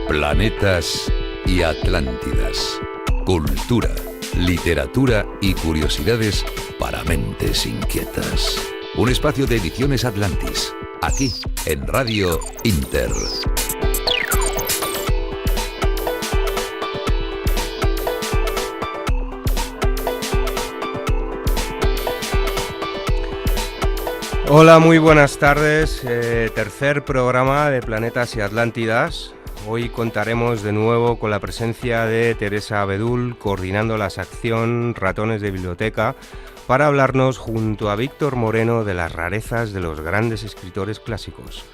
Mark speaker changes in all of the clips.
Speaker 1: Planetas y Atlántidas. Cultura, literatura y curiosidades para mentes inquietas. Un espacio de Ediciones Atlantis, aquí en Radio Inter.
Speaker 2: Hola, muy buenas tardes. Tercer programa de Planetas y Atlántidas. Hoy contaremos de nuevo con la presencia de Teresa Abedul, coordinando la sección Ratones de Biblioteca, para hablarnos junto a Víctor Moreno de las rarezas de los grandes escritores clásicos.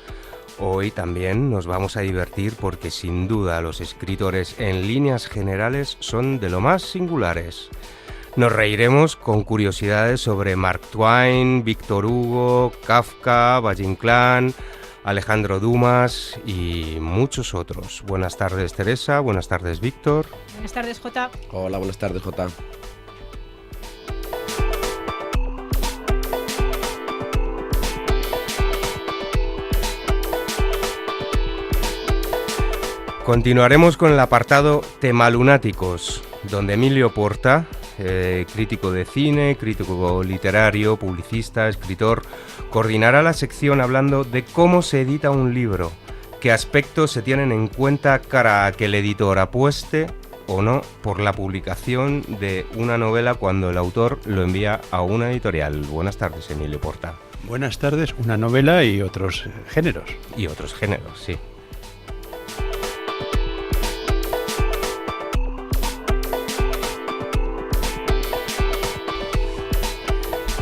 Speaker 2: Hoy también nos vamos a divertir porque sin duda los escritores en líneas generales son de lo más singulares. Nos reiremos con curiosidades sobre Mark Twain, Víctor Hugo, Kafka, Valle Inclán, Alejandro Dumas y muchos otros. Buenas tardes, Teresa. Buenas tardes, Víctor.
Speaker 3: Buenas tardes, Jota.
Speaker 4: Hola, buenas tardes, Jota.
Speaker 2: Continuaremos con el apartado Temalunáticos, donde Emilio Porta, crítico de cine, crítico literario, publicista, escritor, coordinará la sección hablando de cómo se edita un libro, qué aspectos se tienen en cuenta cara a que el editor apueste o no por la publicación de una novela cuando el autor lo envía a una editorial. Buenas tardes, Emilio Porta.
Speaker 5: Buenas tardes, una novela y otros géneros.
Speaker 2: Y otros géneros, sí.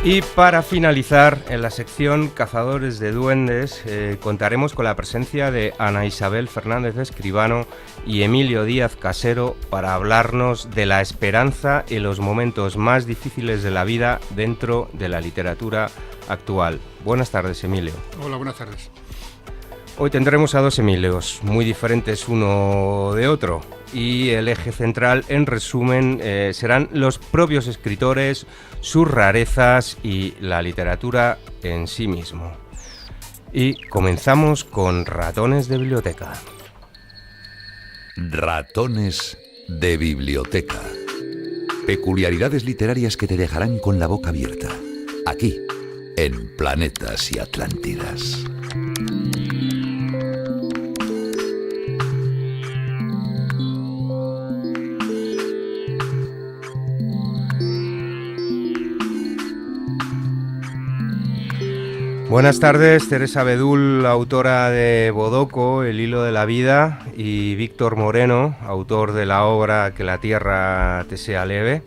Speaker 2: Y para finalizar, en la sección Cazadores de Duendes, contaremos con la presencia de Ana Isabel Fernández Escribano y Emilio Díaz Casero para hablarnos de la esperanza en los momentos más difíciles de la vida dentro de la literatura actual. Buenas tardes, Emilio.
Speaker 6: Hola, buenas tardes.
Speaker 2: Hoy tendremos a dos Emilios, muy diferentes uno de otro, y el eje central, en resumen, serán los propios escritores, sus rarezas y la literatura en sí mismo. Y comenzamos con Ratones de Biblioteca.
Speaker 1: Ratones de Biblioteca. Peculiaridades literarias que te dejarán con la boca abierta. Aquí, en Planetas y Atlántidas.
Speaker 2: Buenas tardes, Teresa Abedul, autora de Bodoco, El hilo de la vida, y Víctor Moreno, autor de la obra Que la tierra te sea leve.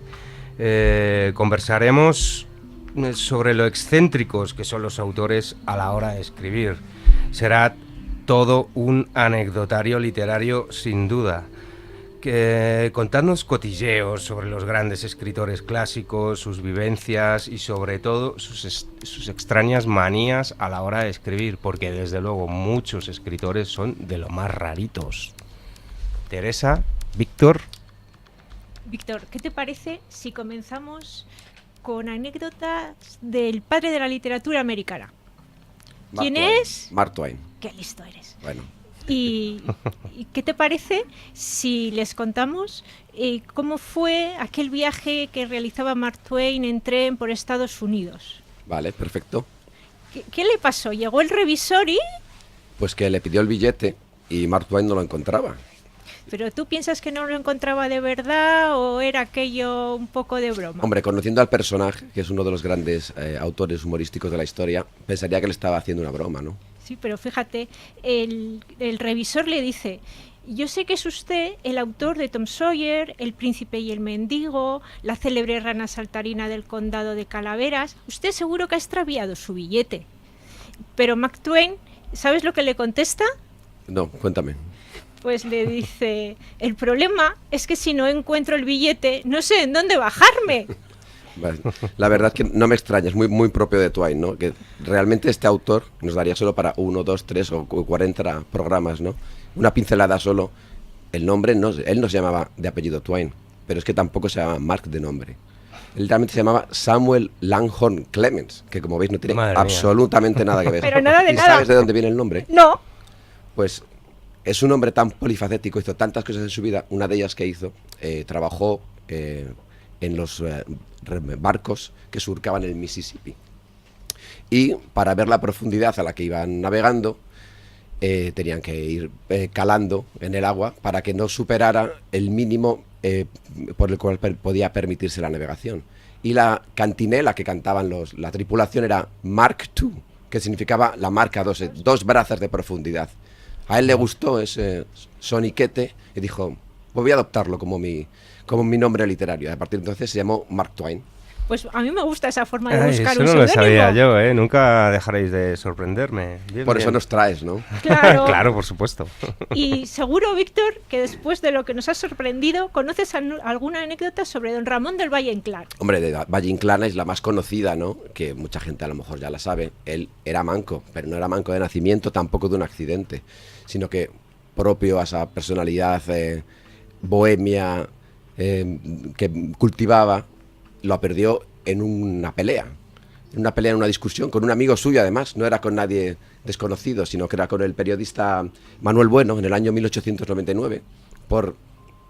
Speaker 2: Conversaremos sobre lo excéntricos que son los autores a la hora de escribir. Será todo un anecdotario literario sin duda. Contadnos cotilleos sobre los grandes escritores clásicos, sus vivencias y sobre todo sus extrañas manías a la hora de escribir, porque desde luego muchos escritores son de lo más raritos. Teresa, Víctor.
Speaker 3: Víctor, ¿qué te parece si comenzamos con anécdotas del padre de la literatura americana? ¿Quién es?
Speaker 4: Mark Twain.
Speaker 3: Qué listo eres.
Speaker 4: Bueno.
Speaker 3: ¿Y qué te parece si les contamos cómo fue aquel viaje que realizaba Mark Twain en tren por Estados Unidos?
Speaker 4: Vale, perfecto.
Speaker 3: ¿Qué le pasó? ¿Llegó el revisor y...?
Speaker 4: Pues que le pidió el billete y Mark Twain no lo encontraba.
Speaker 3: ¿Pero tú piensas que no lo encontraba de verdad o era aquello un poco de broma?
Speaker 4: Hombre, conociendo al personaje, que es uno de los grandes autores humorísticos de la historia, pensaría que le estaba haciendo una broma, ¿no?
Speaker 3: Sí, pero fíjate, el revisor le dice: yo sé que es usted el autor de Tom Sawyer, El príncipe y el mendigo, la célebre rana saltarina del condado de Calaveras. Usted seguro que ha extraviado su billete. Pero Mark Twain, ¿sabes lo que le contesta?
Speaker 4: No, cuéntame.
Speaker 3: Pues le dice: el problema es que si no encuentro el billete, no sé en dónde bajarme.
Speaker 4: Vale. La verdad es que no me extraña, es muy propio de Twain, ¿no? Que realmente este autor nos daría solo para 1, 2, 3 o 40 programas, ¿no? Una pincelada solo. El nombre, no, él no se llamaba de apellido Twain, pero es que tampoco se llama Mark de nombre. Él realmente se llamaba Samuel Langhorne Clemens, que como veis no tiene
Speaker 2: Madre mía.
Speaker 4: absolutamente nada que ver.
Speaker 3: Pero nada de
Speaker 4: ¿Y
Speaker 3: nada.
Speaker 4: sabes de dónde viene el nombre?
Speaker 3: No.
Speaker 4: Pues es un hombre tan polifacético, hizo tantas cosas en su vida. Una de ellas que hizo, trabajó en los barcos que surcaban el Mississippi. Y para ver la profundidad a la que iban navegando, tenían que ir calando en el agua para que no superara el mínimo por el cual podía permitirse la navegación. Y la cantinela que cantaban la tripulación era Mark II, que significaba la marca 2, 2 brazas de profundidad. A él le gustó ese soniquete y dijo, pues voy a adoptarlo como mi nombre literario. A partir de entonces se llamó Mark Twain.
Speaker 3: Pues a mí me gusta esa forma de
Speaker 2: Ay,
Speaker 3: buscar
Speaker 2: eso
Speaker 3: un
Speaker 2: no lo
Speaker 3: seudónimo.
Speaker 2: sabía yo, ¿eh? Nunca dejaréis de sorprenderme. Bien,
Speaker 4: Por eso
Speaker 2: bien.
Speaker 4: nos traes, ¿no?
Speaker 3: Claro.
Speaker 2: Claro, por supuesto.
Speaker 3: Y seguro, Víctor, que después de lo que nos ha sorprendido, ¿conoces alguna anécdota sobre don Ramón del Valle Inclán?
Speaker 4: Hombre, de Valle Inclán es la más conocida, ¿no? Que mucha gente a lo mejor ya la sabe. Él era manco, pero no era manco de nacimiento, tampoco de un accidente, sino que propio a esa personalidad bohemia que cultivaba, lo perdió en una pelea, en una discusión con un amigo suyo, además, no era con nadie desconocido, sino que era con el periodista Manuel Bueno en el año 1899, por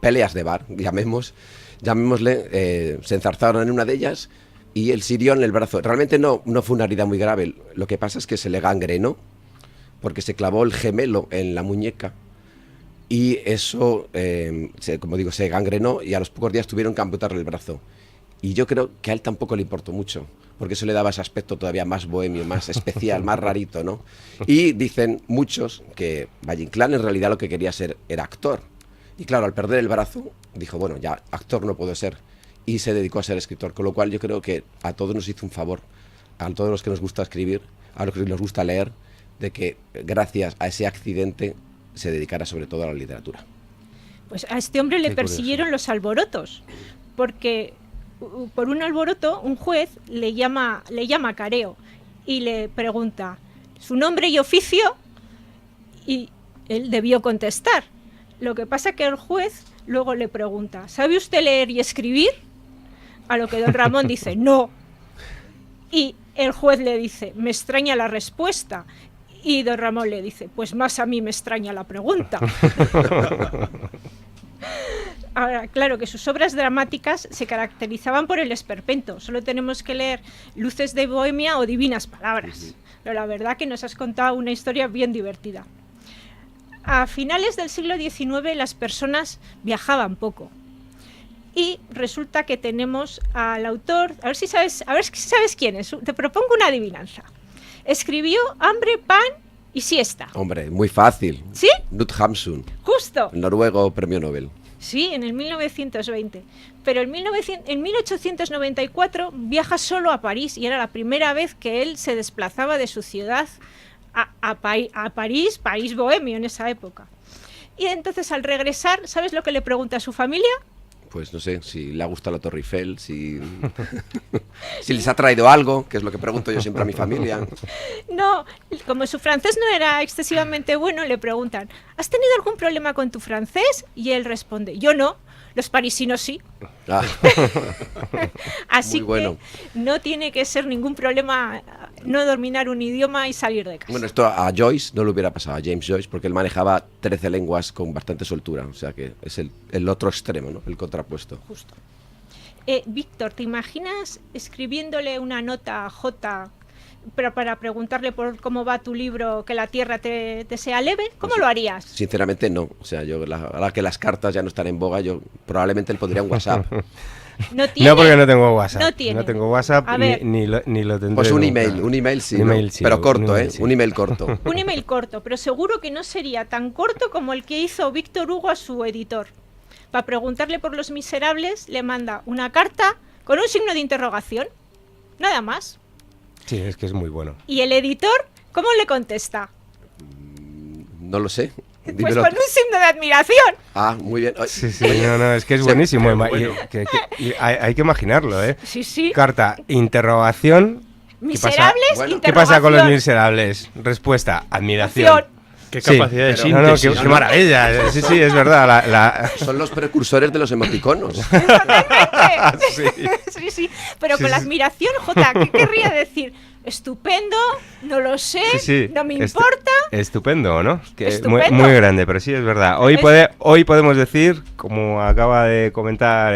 Speaker 4: peleas de bar, llamémosle, se enzarzaron en una de ellas y él se hirió en el brazo. Realmente no fue una herida muy grave, lo que pasa es que se le gangrenó, porque se clavó el gemelo en la muñeca y eso, como digo, se gangrenó y a los pocos días tuvieron que amputarle el brazo. Y yo creo que a él tampoco le importó mucho, porque eso le daba ese aspecto todavía más bohemio, más especial, más rarito, ¿no? Y dicen muchos que Valle Inclán en realidad lo que quería ser era actor. Y claro, al perder el brazo, dijo, bueno, ya actor no puedo ser. Y se dedicó a ser escritor, con lo cual yo creo que a todos nos hizo un favor, a todos los que nos gusta escribir, a los que nos gusta leer, de que gracias a ese accidente se dedicara sobre todo a la literatura.
Speaker 3: Pues a este hombre le
Speaker 2: Qué
Speaker 3: persiguieron
Speaker 2: curioso.
Speaker 3: los alborotos, porque por un alboroto un juez le llama careo y le pregunta su nombre y oficio y él debió contestar. Lo que pasa que el juez luego le pregunta, ¿sabe usted leer y escribir? A lo que don Ramón dice, no. Y el juez le dice, me extraña la respuesta. Y don Ramón le dice, pues más a mí me extraña la pregunta. Ahora, claro que sus obras dramáticas se caracterizaban por el esperpento. Solo tenemos que leer Luces de Bohemia o Divinas Palabras. Pero la verdad que nos has contado una historia bien divertida. A finales del siglo XIX las personas viajaban poco. Y resulta que tenemos al autor, a ver si sabes quién es. Te propongo una adivinanza. Escribió Hambre, Pan y Siesta.
Speaker 4: Hombre, muy fácil.
Speaker 3: ¿Sí?
Speaker 4: Knut Hamsun,
Speaker 3: Justo.
Speaker 4: el noruego premio Nobel.
Speaker 3: Sí, en el 1920. Pero en 1894 viaja solo a París y era la primera vez que él se desplazaba de su ciudad a París, país bohemio en esa época. Y entonces al regresar, ¿sabes lo que le pregunta a su familia?
Speaker 4: Pues no sé, si le ha gustado la Torre Eiffel, si les ha traído algo, que es lo que pregunto yo siempre a mi familia.
Speaker 3: No, como su francés no era excesivamente bueno, le preguntan, ¿has tenido algún problema con tu francés? Y él responde, yo no, los parisinos sí.
Speaker 4: Ah,
Speaker 3: Así
Speaker 4: muy bueno.
Speaker 3: que no tiene que ser ningún problema no dominar un idioma y salir de casa.
Speaker 4: Bueno, esto a Joyce no le hubiera pasado, a James Joyce, porque él manejaba 13 lenguas con bastante soltura, o sea que es el otro extremo, ¿no? El contrapuesto.
Speaker 3: Justo. Víctor, ¿te imaginas escribiéndole una nota a J pero para preguntarle por cómo va tu libro, que la tierra te sea leve? ¿Cómo lo harías?
Speaker 4: Sinceramente no, o sea, yo ahora que las cartas ya no están en boga, yo probablemente le pondría un WhatsApp.
Speaker 3: No tiene.
Speaker 2: No, porque no tengo WhatsApp.
Speaker 3: No tiene.
Speaker 2: No tengo WhatsApp
Speaker 3: A ver.
Speaker 2: ni lo tendré.
Speaker 4: Pues un
Speaker 2: nunca.
Speaker 4: email sí,
Speaker 2: Un
Speaker 4: ¿no?
Speaker 2: email sí,
Speaker 4: pero
Speaker 2: un
Speaker 4: corto,
Speaker 2: email sí.
Speaker 4: Un email corto.
Speaker 3: Un email corto, pero seguro que no sería tan corto como el que hizo Víctor Hugo a su editor. Para preguntarle por Los Miserables, le manda una carta con un signo de interrogación. Nada más.
Speaker 2: Sí, es que es muy bueno.
Speaker 3: ¿Y el editor cómo le contesta?
Speaker 4: No lo sé.
Speaker 3: Pues
Speaker 4: Dímelo.
Speaker 3: con un signo de admiración.
Speaker 4: Ah, muy bien. Ay,
Speaker 2: Sí, no, es que es
Speaker 4: Sí,
Speaker 2: buenísimo.
Speaker 5: pero bueno.
Speaker 2: Y hay que imaginarlo, ¿eh?
Speaker 3: Sí, sí.
Speaker 2: Carta, interrogación.
Speaker 3: Miserables,
Speaker 4: Bueno,
Speaker 2: ¿Qué pasa con los
Speaker 3: interrogación.
Speaker 2: miserables? Respuesta, admiración.
Speaker 5: Qué
Speaker 2: Sí,
Speaker 5: capacidad de
Speaker 2: pero- no,
Speaker 5: síntesis.
Speaker 2: qué maravilla. Sí, sí, es verdad.
Speaker 4: Son los precursores de los emoticonos.
Speaker 2: Sí.
Speaker 3: Sí, sí, pero
Speaker 2: Sí,
Speaker 3: con la
Speaker 2: sí.
Speaker 3: admiración, Jota, ¿qué querría decir? Estupendo, no lo sé,
Speaker 2: Sí, sí.
Speaker 3: no me importa.
Speaker 2: Estupendo, ¿no? Que
Speaker 3: Estupendo.
Speaker 2: Muy grande, pero sí es verdad. Hoy, hoy podemos decir, como acaba de comentar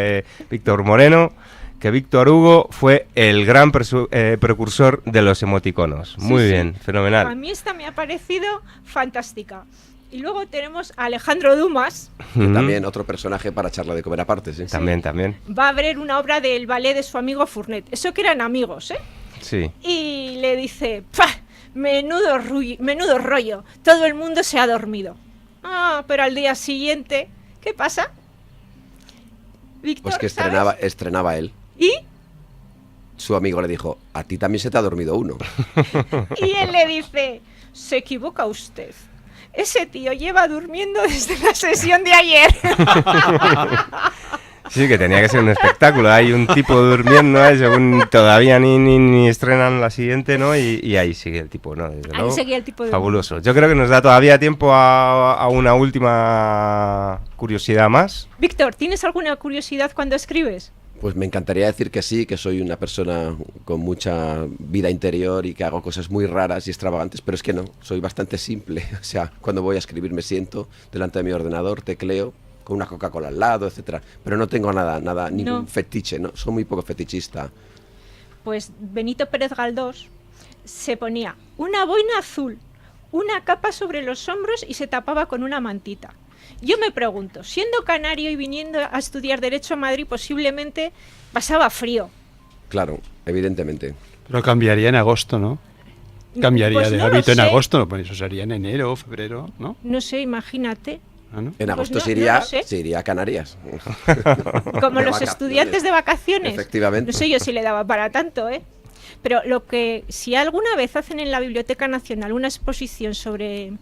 Speaker 2: Víctor Moreno, que Víctor Hugo fue el gran precursor de los emoticonos. Muy
Speaker 3: Sí, sí.
Speaker 2: bien,
Speaker 3: A
Speaker 2: fenomenal.
Speaker 3: mí esta me ha parecido fantástica. Y luego tenemos a Alejandro Dumas.
Speaker 2: Ujú.
Speaker 4: También otro personaje para charla de comer aparte, sí.
Speaker 2: También.
Speaker 3: Va a ver una obra del ballet de su amigo Fournet. Eso que eran amigos, ¿eh?
Speaker 2: Sí.
Speaker 3: Y le dice, ¡pah! Menudo rollo, todo el mundo se ha dormido. Ah, pero al día siguiente, ¿qué pasa? Víctor,
Speaker 4: Pues que
Speaker 3: ¿sabes?
Speaker 4: estrenaba él.
Speaker 3: ¿Y?
Speaker 4: Su amigo le dijo, a ti también se te ha dormido uno.
Speaker 3: Y él le dice, se equivoca usted. Ese tío lleva durmiendo desde la sesión de ayer.
Speaker 2: Sí, que tenía que ser un espectáculo. Hay un tipo durmiendo, según todavía ni estrenan la siguiente, ¿no? Y ahí sigue el tipo, ¿no? Desde
Speaker 3: Ahí
Speaker 2: luego,
Speaker 3: seguía el tipo de...
Speaker 2: fabuloso. Yo creo que nos da todavía tiempo a una última curiosidad más.
Speaker 3: Víctor, ¿tienes alguna curiosidad cuando escribes?
Speaker 4: Pues me encantaría decir que sí, que soy una persona con mucha vida interior y que hago cosas muy raras y extravagantes, pero es que no, soy bastante simple. O sea, cuando voy a escribir me siento delante de mi ordenador, tecleo, con una Coca-Cola al lado, etcétera. Pero no tengo nada, ningún
Speaker 3: No.
Speaker 4: fetiche, ¿no? Soy muy poco fetichista.
Speaker 3: Pues Benito Pérez Galdós se ponía una boina azul, una capa sobre los hombros y se tapaba con una mantita. Yo me pregunto, siendo canario y viniendo a estudiar Derecho a Madrid, posiblemente pasaba frío.
Speaker 4: Claro, evidentemente.
Speaker 5: Pero cambiaría en agosto, ¿no? Cambiaría
Speaker 3: Pues
Speaker 5: de
Speaker 3: no lo
Speaker 5: hábito en
Speaker 3: sé.
Speaker 5: agosto, pues eso sería en enero, febrero, ¿no?
Speaker 3: No sé, imagínate.
Speaker 5: Ah, ¿no?
Speaker 4: En
Speaker 3: Pues
Speaker 4: agosto
Speaker 3: no,
Speaker 4: se,
Speaker 3: no
Speaker 4: iría,
Speaker 3: lo sé.
Speaker 4: se iría a Canarias.
Speaker 3: Como
Speaker 4: De
Speaker 3: los
Speaker 4: vacaciones.
Speaker 3: estudiantes de vacaciones.
Speaker 4: Efectivamente.
Speaker 3: No sé yo si le daba para tanto, ¿eh? Pero lo que, si alguna vez hacen en la Biblioteca Nacional una exposición sobre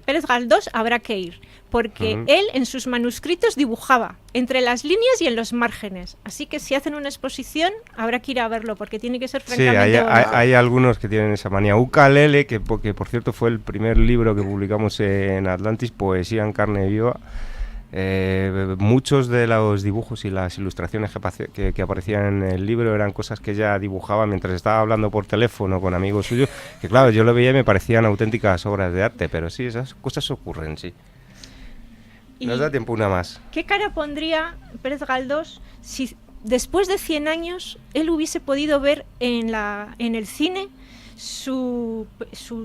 Speaker 3: Pérez Galdós, habrá que ir. Porque
Speaker 2: Ujú.
Speaker 3: él en sus manuscritos dibujaba entre las líneas y en los márgenes. Así que si hacen una exposición, habrá que ir a verlo, porque tiene que ser
Speaker 2: Sí,
Speaker 3: francamente
Speaker 2: hay,
Speaker 3: bonito.
Speaker 2: hay algunos que tienen esa manía. Ukulele, que por cierto fue el primer libro que publicamos en Atlantis, Poesía en carne viva. Muchos de los dibujos y las ilustraciones que aparecían en el libro eran cosas que ella dibujaba mientras estaba hablando por teléfono con amigos suyos, que claro, yo lo veía y me parecían auténticas obras de arte, pero sí, esas cosas ocurren, sí.
Speaker 3: Y
Speaker 2: Nos da tiempo una más.
Speaker 3: ¿qué cara pondría Pérez Galdós si después de 100 años él hubiese podido ver en el cine su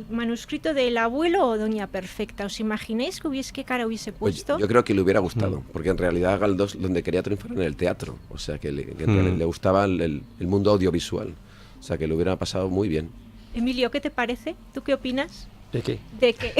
Speaker 3: manuscrito del abuelo o Doña Perfecta? ¿Os imagináis qué cara hubiese
Speaker 4: Pues
Speaker 3: puesto?
Speaker 4: yo creo que le hubiera gustado, porque en realidad Galdós donde quería triunfar en el teatro, o sea que en realidad le gustaba el mundo audiovisual, o sea que le hubiera pasado muy bien.
Speaker 3: Emilio, ¿qué te parece? ¿Tú qué opinas?
Speaker 5: ¿De qué?
Speaker 3: De que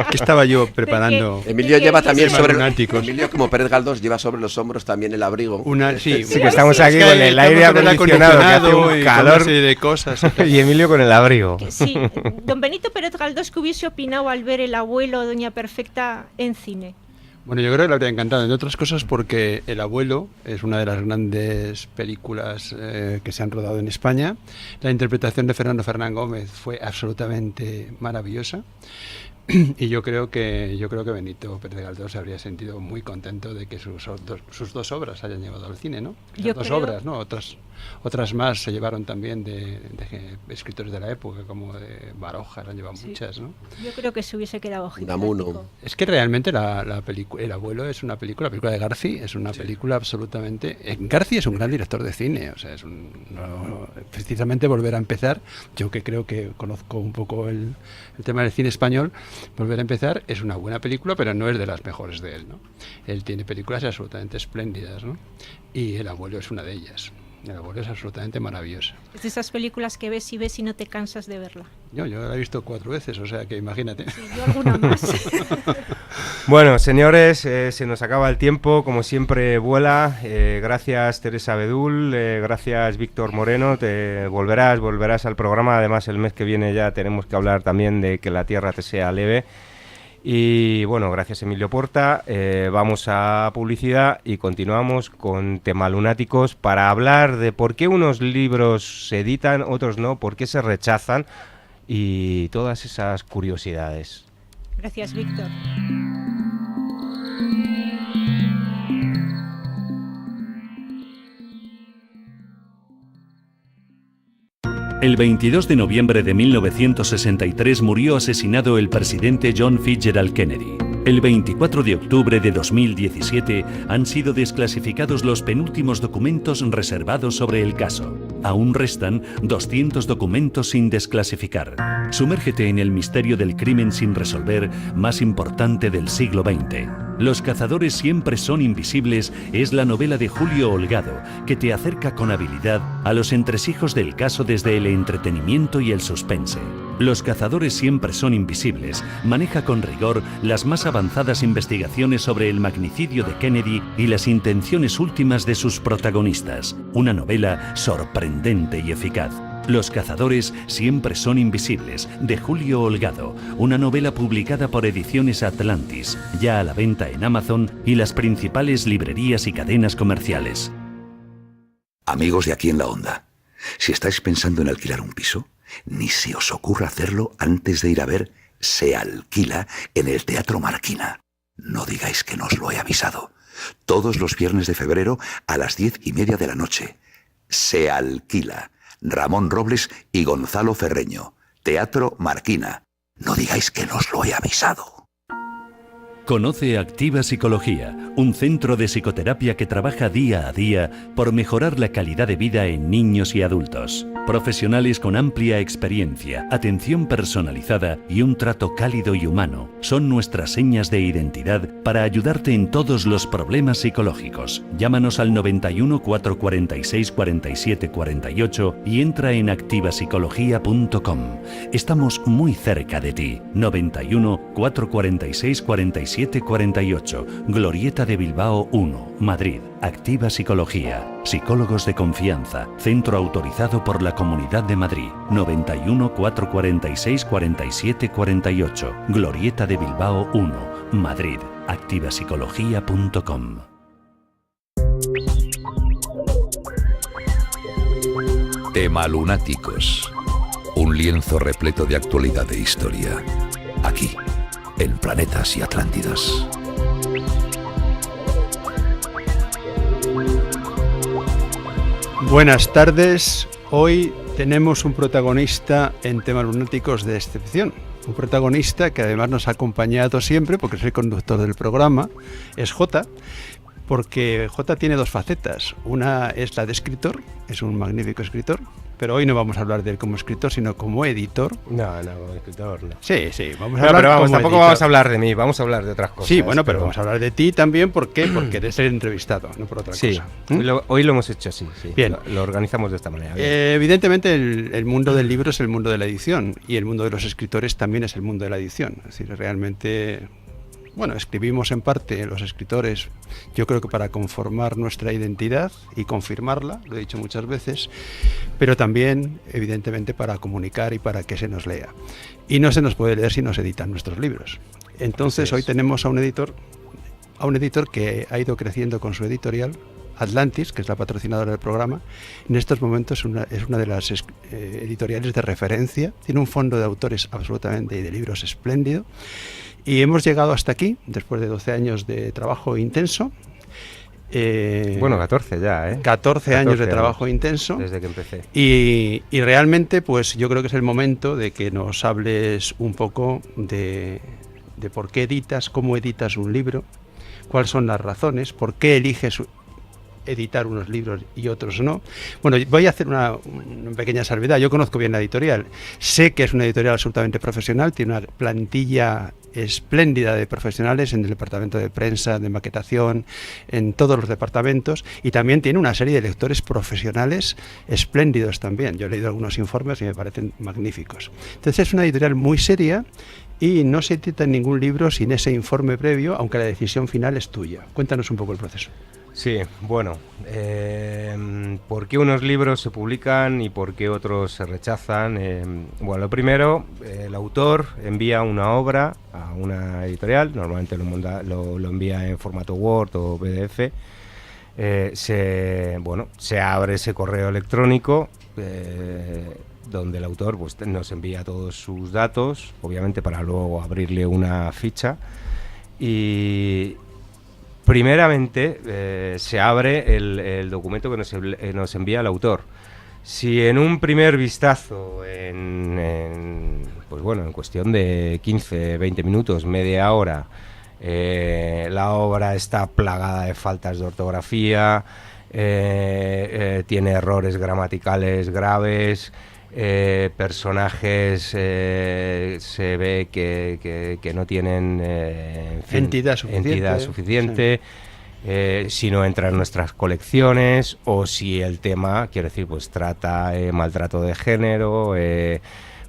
Speaker 5: ¿Qué estaba yo preparando?
Speaker 4: Emilio
Speaker 3: que
Speaker 4: lleva
Speaker 3: hubiese-
Speaker 4: también sobre
Speaker 5: Lunáticos.
Speaker 4: Emilio, como Pérez Galdós, lleva sobre los hombros también el abrigo.
Speaker 5: Sí,
Speaker 2: Sí, que estamos aquí
Speaker 5: es que
Speaker 2: con el
Speaker 5: estamos
Speaker 2: aire
Speaker 5: con el
Speaker 2: acondicionado, que hace un
Speaker 5: y con una
Speaker 2: calor,
Speaker 5: serie de cosas.
Speaker 2: y Emilio con el abrigo.
Speaker 3: sí, don Benito Pérez Galdós, ¿qué hubiese opinado al ver el abuelo o Doña Perfecta en cine?
Speaker 5: Bueno, yo creo que le habría encantado, entre otras cosas porque El abuelo es una de las grandes películas que se han rodado en España. La interpretación de Fernando Fernán Gómez fue absolutamente maravillosa. Y yo creo que Benito Pérez Galdós se habría sentido muy contento de que sus dos obras hayan llevado al cine, ¿no?
Speaker 3: Yo
Speaker 5: Las dos
Speaker 3: creo-
Speaker 5: obras, ¿no? Otras más se llevaron también de escritores de la época, como de Baroja, han llevado
Speaker 3: Sí.
Speaker 5: muchas, ¿no?
Speaker 3: Yo creo que se hubiese quedado
Speaker 4: Unamuno.
Speaker 3: ojiplático.
Speaker 5: Es que realmente El abuelo es una película, la película de Garci es una película absolutamente... Garci es un gran director de cine, o sea, precisamente volver a empezar, yo que creo que conozco un poco el tema del cine español, volver a empezar es una buena película, pero no es de las mejores de él, ¿no? Él tiene películas absolutamente espléndidas, ¿no? Y El abuelo es una de ellas. El abuelo es absolutamente maravillosa.
Speaker 3: Es de esas películas que ves y no te cansas de verla.
Speaker 5: Yo la he visto 4 veces, o sea que imagínate.
Speaker 3: Sí, yo alguna más.
Speaker 2: Bueno, señores, se nos acaba el tiempo, como siempre vuela. Gracias Teresa Bedul, gracias Víctor Moreno, te volverás al programa. Además, el mes que viene ya tenemos que hablar también de que la tierra te sea leve. Y bueno, gracias Emilio Porta. Vamos a publicidad y continuamos con Tema Lunáticos para hablar de por qué unos libros se editan, otros no, por qué se rechazan y todas esas curiosidades.
Speaker 3: Gracias, Víctor.
Speaker 6: El 22 de noviembre de 1963 murió asesinado el presidente John Fitzgerald Kennedy. El 24 de octubre de 2017 han sido desclasificados los penúltimos documentos reservados sobre el caso. Aún restan 200 documentos sin desclasificar. Sumérgete en el misterio del crimen sin resolver más importante del siglo XX. Los cazadores siempre son invisibles es la novela de Julio Holgado, que te acerca con habilidad a los entresijos del caso desde el entretenimiento y el suspense. Los cazadores siempre son invisibles maneja con rigor las más avanzadas investigaciones sobre el magnicidio de Kennedy y las intenciones últimas de sus protagonistas. Una novela sorprendente y eficaz. Los cazadores siempre son invisibles, de Julio Holgado, una novela publicada por Ediciones Atlantis, ya a la venta en Amazon y las principales librerías y cadenas comerciales.
Speaker 1: Amigos de Aquí en la Onda, si estáis pensando en alquilar un piso, ni se os ocurra hacerlo antes de ir a ver Se alquila en el Teatro Marquina. No digáis que no os lo he avisado. Todos los viernes de febrero a las 10:30 de la noche. Se alquila. Ramón Robles y Gonzalo Ferreño. Teatro Marquina. No digáis que no os lo he avisado.
Speaker 6: Conoce Activa Psicología, un centro de psicoterapia que trabaja día a día por mejorar la calidad de vida en niños y adultos. Profesionales con amplia experiencia, atención personalizada y un trato cálido y humano son nuestras señas de identidad para ayudarte en todos los problemas psicológicos. Llámanos al 91 446 47 48 y entra en activapsicología.com. Estamos muy cerca de ti. 91 446 47 48, Glorieta de Bilbao 1, Madrid. Activa Psicología. Psicólogos de confianza. Centro autorizado por la Comunidad de Madrid. 91 446 47 48, Glorieta de Bilbao 1, Madrid. activapsicología.com.
Speaker 1: Tema Lunáticos. Un lienzo repleto de actualidad e historia. Aquí, en Planetas y Atlántidas.
Speaker 5: Buenas tardes. Hoy tenemos un protagonista en Temas Lunáticos de excepción. Un protagonista que además nos ha acompañado siempre, porque soy conductor del programa, es Jota, porque Jota tiene dos facetas. Una es la de escritor, es un magnífico escritor, pero hoy no vamos a hablar de él como escritor, sino como editor.
Speaker 2: No, como escritor no.
Speaker 5: Sí, vamos a hablar
Speaker 2: pero
Speaker 5: como
Speaker 2: tampoco
Speaker 5: editor.
Speaker 2: vamos a hablar de mí, vamos a hablar de otras cosas.
Speaker 5: Sí, bueno, pero vamos a hablar de ti también, ¿por qué? Porque eres el entrevistado, no por otra cosa.
Speaker 2: Hoy lo hemos hecho así, sí.
Speaker 5: Bien.
Speaker 2: Lo organizamos de esta manera.
Speaker 5: Evidentemente el mundo del libro es el mundo de la edición y el mundo de los escritores también es el mundo de la edición. Es decir, realmente, bueno, escribimos en parte los escritores, yo creo que para conformar nuestra identidad y confirmarla, lo he dicho muchas veces, pero también, evidentemente, para comunicar y para que se nos lea. Y no se nos puede leer si no se editan nuestros libros. Entonces, hoy tenemos a un editor que ha ido creciendo con su editorial, Atlantis, que es la patrocinadora del programa. En estos momentos es una de las editoriales de referencia, tiene un fondo de autores absolutamente y de libros espléndido. Y hemos llegado hasta aquí, después de 12 años de trabajo intenso.
Speaker 2: 14 ya, ¿eh?
Speaker 5: 14 años de trabajo intenso.
Speaker 2: Desde que empecé.
Speaker 5: Y realmente, pues yo creo que es el momento de que nos hables un poco de por qué editas, cómo editas un libro, cuáles son las razones, por qué eliges editar unos libros y otros no. Bueno, voy a hacer una pequeña salvedad. Yo conozco bien la editorial. Sé que es una editorial absolutamente profesional, tiene una plantilla espléndida de profesionales en el departamento de prensa, de maquetación, en todos los departamentos, y también tiene una serie de lectores profesionales espléndidos también. Yo he leído algunos informes y me parecen magníficos. Entonces es una editorial muy seria y no se edita ningún libro sin ese informe previo, aunque la decisión final es tuya. Cuéntanos un poco el proceso.
Speaker 2: Sí, bueno, ¿por qué unos libros se publican y por qué otros se rechazan? Bueno, lo primero, el autor envía una obra a una editorial, normalmente lo envía en formato Word o PDF, se abre ese correo electrónico donde el autor pues, nos envía todos sus datos, obviamente para luego abrirle una ficha. Y primeramente se abre el documento que nos envía el autor. Si en un primer vistazo, pues bueno, en cuestión de 15, 20 minutos, media hora, la obra está plagada de faltas de ortografía, tiene errores gramaticales graves, personajes se ve que no tienen en fin,
Speaker 5: entidad
Speaker 2: suficiente. Sí. Si no entra en nuestras colecciones, o si el tema, quiero decir, pues trata maltrato de género, o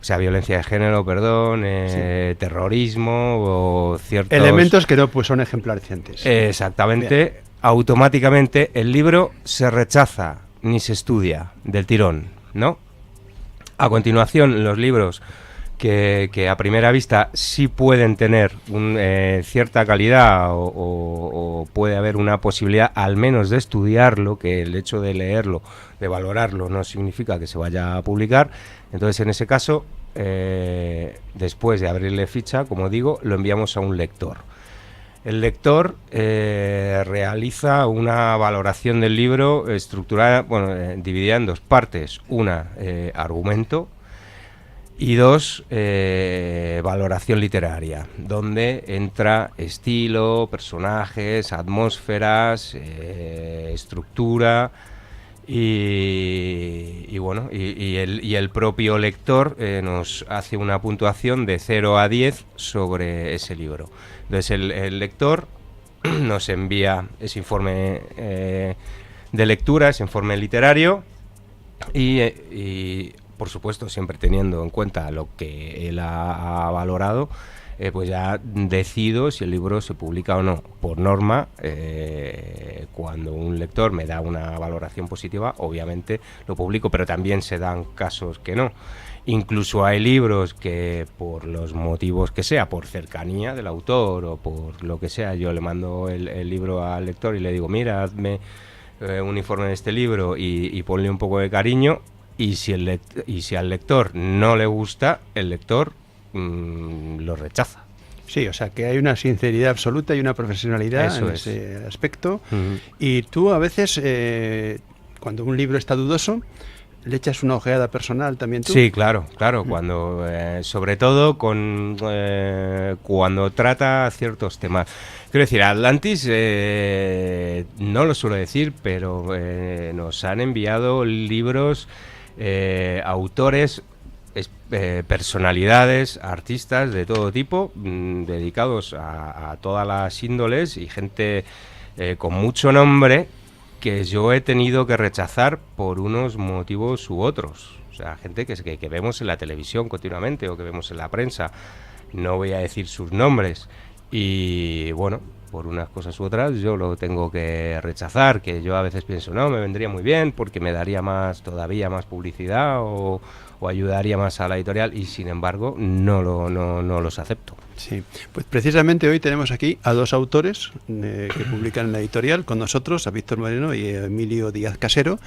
Speaker 2: sea, violencia de género, perdón, sí. Terrorismo o ciertos...
Speaker 5: elementos que no pues son ejemplarizantes.
Speaker 2: Exactamente. Bien. Automáticamente el libro se rechaza, ni se estudia del tirón, ¿no? A continuación, los libros que a primera vista sí pueden tener cierta calidad o puede haber una posibilidad al menos de estudiarlo, que el hecho de leerlo, de valorarlo, no significa que se vaya a publicar. Entonces, en ese caso, después de abrirle ficha, como digo, lo enviamos a un lector. El lector realiza una valoración del libro estructurada, dividida en dos partes. Una, argumento, y dos, valoración literaria, donde entra estilo, personajes, atmósferas, estructura y el propio lector nos hace una puntuación de 0 a 10 sobre ese libro. Entonces el lector nos envía ese informe de lectura, ese informe literario y por supuesto, siempre teniendo en cuenta lo que él ha valorado, pues ya decido si el libro se publica o no. Por norma, cuando un lector me da una valoración positiva, obviamente lo publico, pero también se dan casos que no. Incluso hay libros que, por los motivos que sea, por cercanía del autor o por lo que sea, yo le mando el libro al lector y le digo, mira, hazme un informe de este libro y ponle un poco de cariño. Y si al lector no le gusta, el lector lo rechaza.
Speaker 5: Sí, o sea que hay una sinceridad absoluta y una profesionalidad en ese aspecto. Y tú a veces, cuando un libro está dudoso, ¿le echas una ojeada personal también tú?
Speaker 2: Sí, claro. Cuando, sobre todo cuando trata ciertos temas. Quiero decir, Atlantis, no lo suelo decir, pero nos han enviado libros... autores, personalidades, artistas de todo tipo, dedicados a todas las índoles y gente con mucho nombre que yo he tenido que rechazar por unos motivos u otros. O sea, gente que vemos en la televisión continuamente o que vemos en la prensa. No voy a decir sus nombres. Y bueno, por unas cosas u otras yo lo tengo que rechazar, que yo a veces pienso, no, me vendría muy bien porque me daría todavía más publicidad o ayudaría más a la editorial, y sin embargo no los acepto.
Speaker 5: Sí, pues precisamente hoy tenemos aquí a dos autores que publican en la editorial con nosotros, a Víctor Moreno y a Emilio Díaz Casero,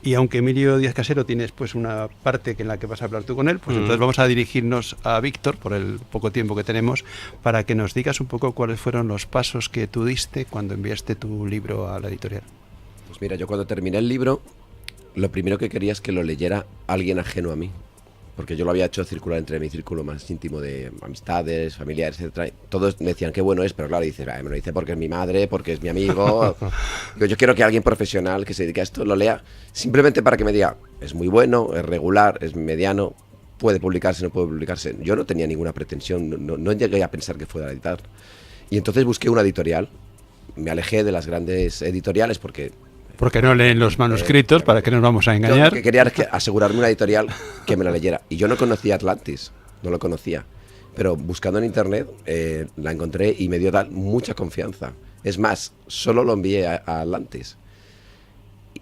Speaker 5: y aunque Emilio Díaz Casero tienes pues una parte en la que vas a hablar tú con él, pues entonces vamos a dirigirnos a Víctor por el poco tiempo que tenemos para que nos digas un poco cuáles fueron los pasos que tú diste cuando enviaste tu libro a la editorial.
Speaker 4: Pues mira, yo cuando terminé el libro, lo primero que quería es que lo leyera alguien ajeno a mí, porque yo lo había hecho circular entre mi círculo más íntimo de amistades, familiares, etcétera. Todos me decían qué bueno es, pero claro, dices, me lo dice porque es mi madre, porque es mi amigo. Digo, yo quiero que alguien profesional que se dedique a esto lo lea, simplemente para que me diga, es muy bueno, es regular, es mediano, puede publicarse, no puede publicarse. Yo no tenía ninguna pretensión, no llegué a pensar que fuera a editar. Y entonces busqué una editorial, me alejé de las grandes editoriales porque
Speaker 5: no leen los manuscritos, ¿para qué nos vamos a engañar?
Speaker 4: Yo lo que quería es asegurarme una editorial que me la leyera. Y yo no conocía Atlantis, no lo conocía. Pero buscando en internet la encontré y me dio mucha confianza. Es más, solo lo envié a Atlantis.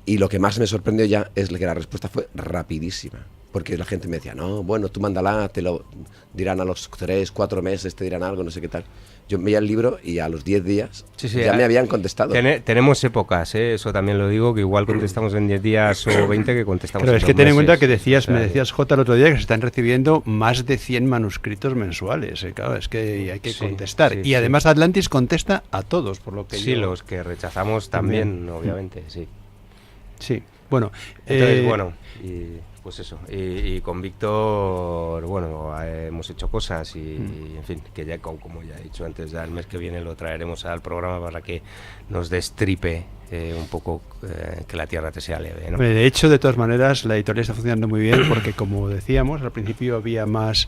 Speaker 4: Y lo que más me sorprendió ya es que la respuesta fue rapidísima. Porque la gente me decía, no, bueno, tú mándala, te lo dirán a los 3, 4 meses, te dirán algo, no sé qué tal. Yo veía el libro y a los 10 días ya me habían contestado.
Speaker 2: Tenemos épocas, eso también lo digo, que igual contestamos en 10 días o 20 que contestamos
Speaker 5: Pero
Speaker 2: en
Speaker 5: es que
Speaker 2: 2
Speaker 5: ten en cuenta
Speaker 2: meses.
Speaker 5: que
Speaker 2: O sea,
Speaker 5: me decías, Jota, el otro día, que se están recibiendo más de 100 manuscritos mensuales. Claro, es que hay que
Speaker 2: Sí,
Speaker 5: contestar.
Speaker 2: sí,
Speaker 5: y además
Speaker 2: sí.
Speaker 5: Atlantis contesta a todos, por lo que
Speaker 2: Sí,
Speaker 5: yo...
Speaker 2: los que rechazamos también, obviamente, sí.
Speaker 5: Sí, bueno.
Speaker 2: Entonces, bueno, y pues eso. Y con Víctor, bueno, hemos hecho cosas y, en fin, que ya, como ya he dicho antes, ya el mes que viene lo traeremos al programa para que nos destripe un poco que la tierra te sea leve, ¿no?
Speaker 5: De hecho, de todas maneras, la editorial está funcionando muy bien porque, como decíamos, al principio había más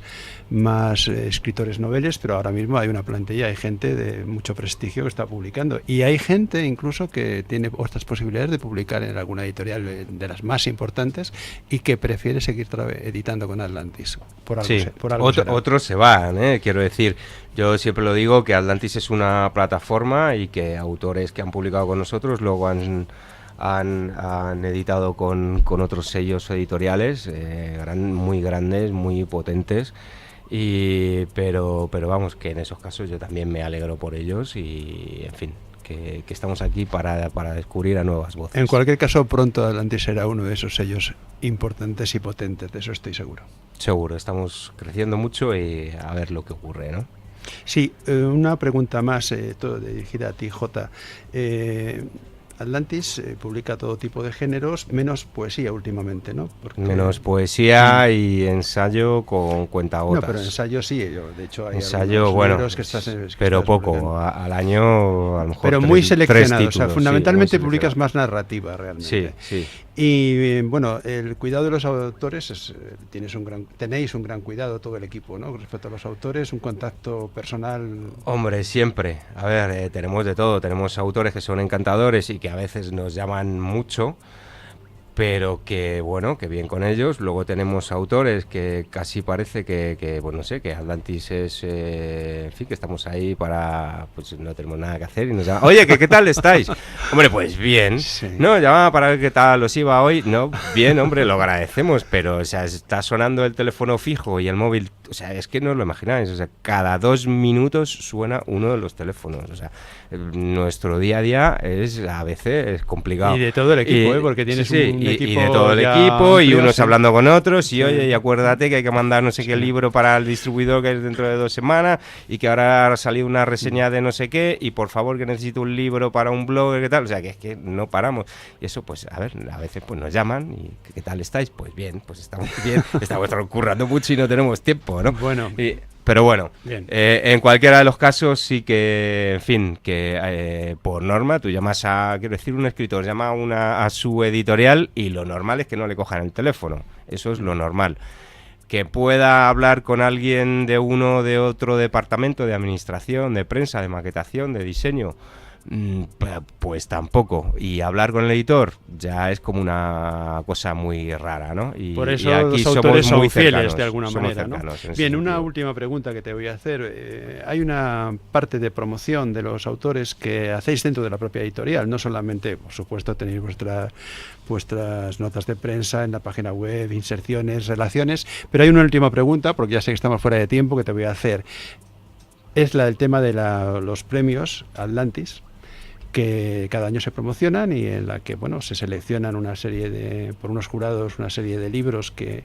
Speaker 5: escritores noveles, pero ahora mismo hay una plantilla, hay gente de mucho prestigio que está publicando. Y hay gente incluso que tiene otras posibilidades de publicar en alguna editorial de las más importantes y que prefiere seguir editando con Atlantis. Por algo,
Speaker 2: Sí,
Speaker 5: por algo será.
Speaker 2: otros se van, quiero decir. Yo siempre lo digo, que Atlantis es una plataforma y que autores que han publicado con nosotros luego han editado con otros sellos editoriales muy grandes, muy potentes, pero vamos, que en esos casos yo también me alegro por ellos y, en fin, que estamos aquí para descubrir a nuevas voces.
Speaker 5: En cualquier caso, pronto Atlantis será uno de esos sellos importantes y potentes, de eso estoy seguro.
Speaker 2: Seguro, estamos creciendo mucho y a ver lo que ocurre, ¿no?
Speaker 5: Sí, una pregunta más, todo dirigida a ti, Jota. Atlantis publica todo tipo de géneros, menos poesía últimamente, ¿no? Porque...
Speaker 2: Menos poesía y ensayo con cuentagotas.
Speaker 5: No, pero ensayo sí, de hecho hay
Speaker 2: ensayo, bueno,
Speaker 5: que
Speaker 2: pero
Speaker 5: estás
Speaker 2: poco, al año a lo mejor
Speaker 5: pero muy seleccionado,
Speaker 2: títulos,
Speaker 5: o sea, fundamentalmente
Speaker 2: sí,
Speaker 5: publicas más narrativa realmente.
Speaker 2: Sí, sí.
Speaker 5: Y bueno, el cuidado de los autores, tenéis un gran cuidado todo el equipo, ¿no? Respecto a los autores, un contacto personal.
Speaker 2: Hombre, siempre. A ver, tenemos de todo. Tenemos autores que son encantadores y que a veces nos llaman mucho, pero que, bueno, que bien con ellos. Luego tenemos autores que casi parece que bueno, no sé, que Atlantis es, en fin, que estamos ahí para, pues no tenemos nada que hacer y nos llaman, oye, ¿qué tal estáis? Hombre, pues bien.
Speaker 5: Sí.
Speaker 2: No, llamaba para ver qué tal os iba hoy. No, bien, hombre, lo agradecemos, pero, o sea, está sonando el teléfono fijo y el móvil, o sea, es que no os lo imagináis, o sea, cada 2 minutos suena uno de los teléfonos, o sea, nuestro día a día a veces es complicado.
Speaker 5: Y de todo el equipo, porque tienes un equipo
Speaker 2: y de todo el equipo,
Speaker 5: amplio,
Speaker 2: y unos
Speaker 5: sí.
Speaker 2: hablando con otros, y
Speaker 5: Sí.
Speaker 2: oye, y acuérdate que hay que mandar no sé qué libro para el distribuidor que es dentro de 2 semanas, y que ahora ha salido una reseña de no sé qué, y por favor que necesito un libro para un blog, ¿qué tal? O sea, que es que no paramos. Y eso, pues, a ver, a veces pues nos llaman, y ¿qué tal estáis? Pues bien, pues estamos bien, estamos currando mucho y no tenemos tiempo, ¿no?
Speaker 5: Bueno.
Speaker 2: Pero bueno,
Speaker 5: Bien.
Speaker 2: en cualquiera de los casos sí que, en fin, que por norma tú llamas quiero decir, un escritor llama a su editorial y lo normal es que no le cojan el teléfono. Eso es lo normal. Que pueda hablar con alguien de uno o de otro departamento, de administración, de prensa, de maquetación, de diseño, pues tampoco. Y hablar con el editor ya es como una cosa muy rara, ¿no? Y,
Speaker 5: por eso
Speaker 2: y aquí
Speaker 5: los autores
Speaker 2: somos muy
Speaker 5: son fieles
Speaker 2: cercanos,
Speaker 5: de alguna manera, ¿no? Bien, una última pregunta que te voy a hacer. Hay una parte de promoción de los autores que hacéis dentro de la propia editorial, no solamente, por supuesto, tenéis vuestras notas de prensa en la página web, inserciones, relaciones, pero hay una última pregunta, porque ya sé que estamos fuera de tiempo, que te voy a hacer. Es la del tema de los premios Atlantis, que cada año se promocionan y en la que, bueno, se seleccionan por unos jurados una serie de libros que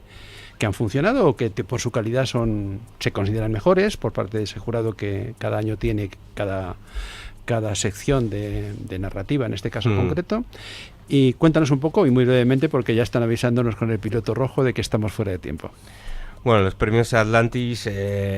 Speaker 5: han funcionado o que por su calidad se consideran mejores por parte de ese jurado que cada año tiene cada sección de narrativa, en este caso concreto. Y cuéntanos un poco, y muy brevemente, porque ya están avisándonos con el piloto rojo de que estamos fuera de tiempo.
Speaker 2: Bueno, los premios Atlantis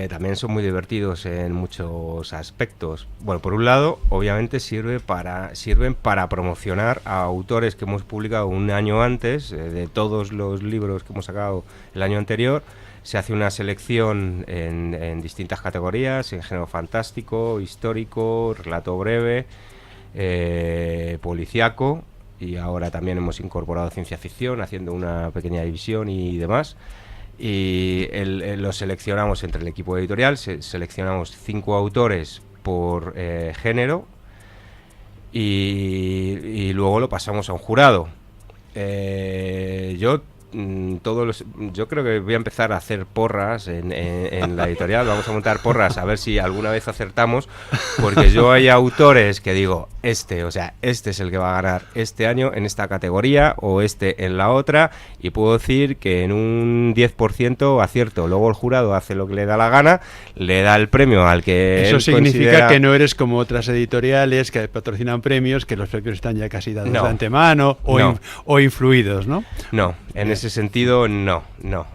Speaker 2: también son muy divertidos en muchos aspectos. Bueno, por un lado, obviamente sirven para promocionar a autores que hemos publicado un año antes, de todos los libros que hemos sacado el año anterior. Se hace una selección en distintas categorías, en género fantástico, histórico, relato breve, policíaco, y ahora también hemos incorporado ciencia ficción, haciendo una pequeña división y demás. Y lo seleccionamos entre el equipo editorial, seleccionamos 5 autores por género y luego lo pasamos a un jurado. Yo yo creo que voy a empezar a hacer porras en la editorial. Vamos a montar porras a ver si alguna vez acertamos, porque yo hay autores que digo, este es el que va a ganar este año en esta categoría o este en la otra, y puedo decir que en un 10% acierto. Luego el jurado hace lo que le da la gana, le da el premio al que
Speaker 5: eso
Speaker 2: él
Speaker 5: significa
Speaker 2: considera...
Speaker 5: que no eres como otras editoriales que patrocinan premios, que los premios están ya casi dados de antemano o influidos, ¿no?
Speaker 2: No, en ese sentido no.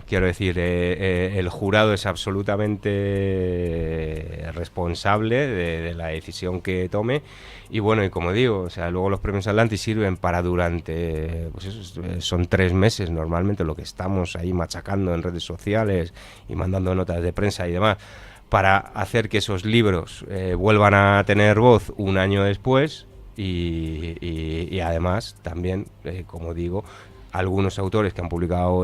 Speaker 2: Quiero decir, el jurado es absolutamente responsable de la decisión que tome. Y bueno, y como digo, o sea, luego los premios Atlantis sirven para durante, pues eso, son 3 meses normalmente lo que estamos ahí machacando en redes sociales y mandando notas de prensa y demás, para hacer que esos libros vuelvan a tener voz un año después. Y además también, como digo, algunos autores que han publicado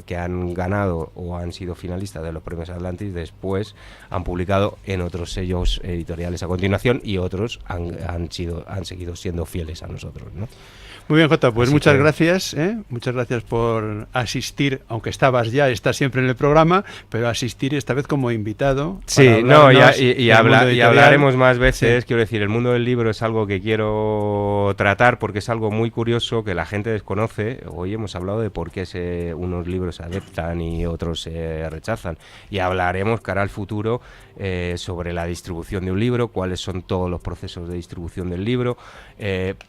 Speaker 2: que han ganado o han sido finalistas de los premios Atlantis después han publicado en otros sellos editoriales a continuación, y otros han seguido siendo fieles a nosotros, ¿no?
Speaker 5: Muy bien, Jota, pues
Speaker 2: Así
Speaker 5: muchas
Speaker 2: que...
Speaker 5: gracias, muchas gracias por asistir, aunque estás siempre en el programa, pero asistir esta vez como invitado.
Speaker 2: Sí, no, y hablaremos más veces. Sí. Quiero decir, el mundo del libro es algo que quiero tratar porque es algo muy curioso que la gente desconoce. Hoy hemos hablado de por qué unos libros se adaptan y otros se rechazan, y hablaremos cara al futuro sobre la distribución de un libro, cuáles son todos los procesos de distribución del libro,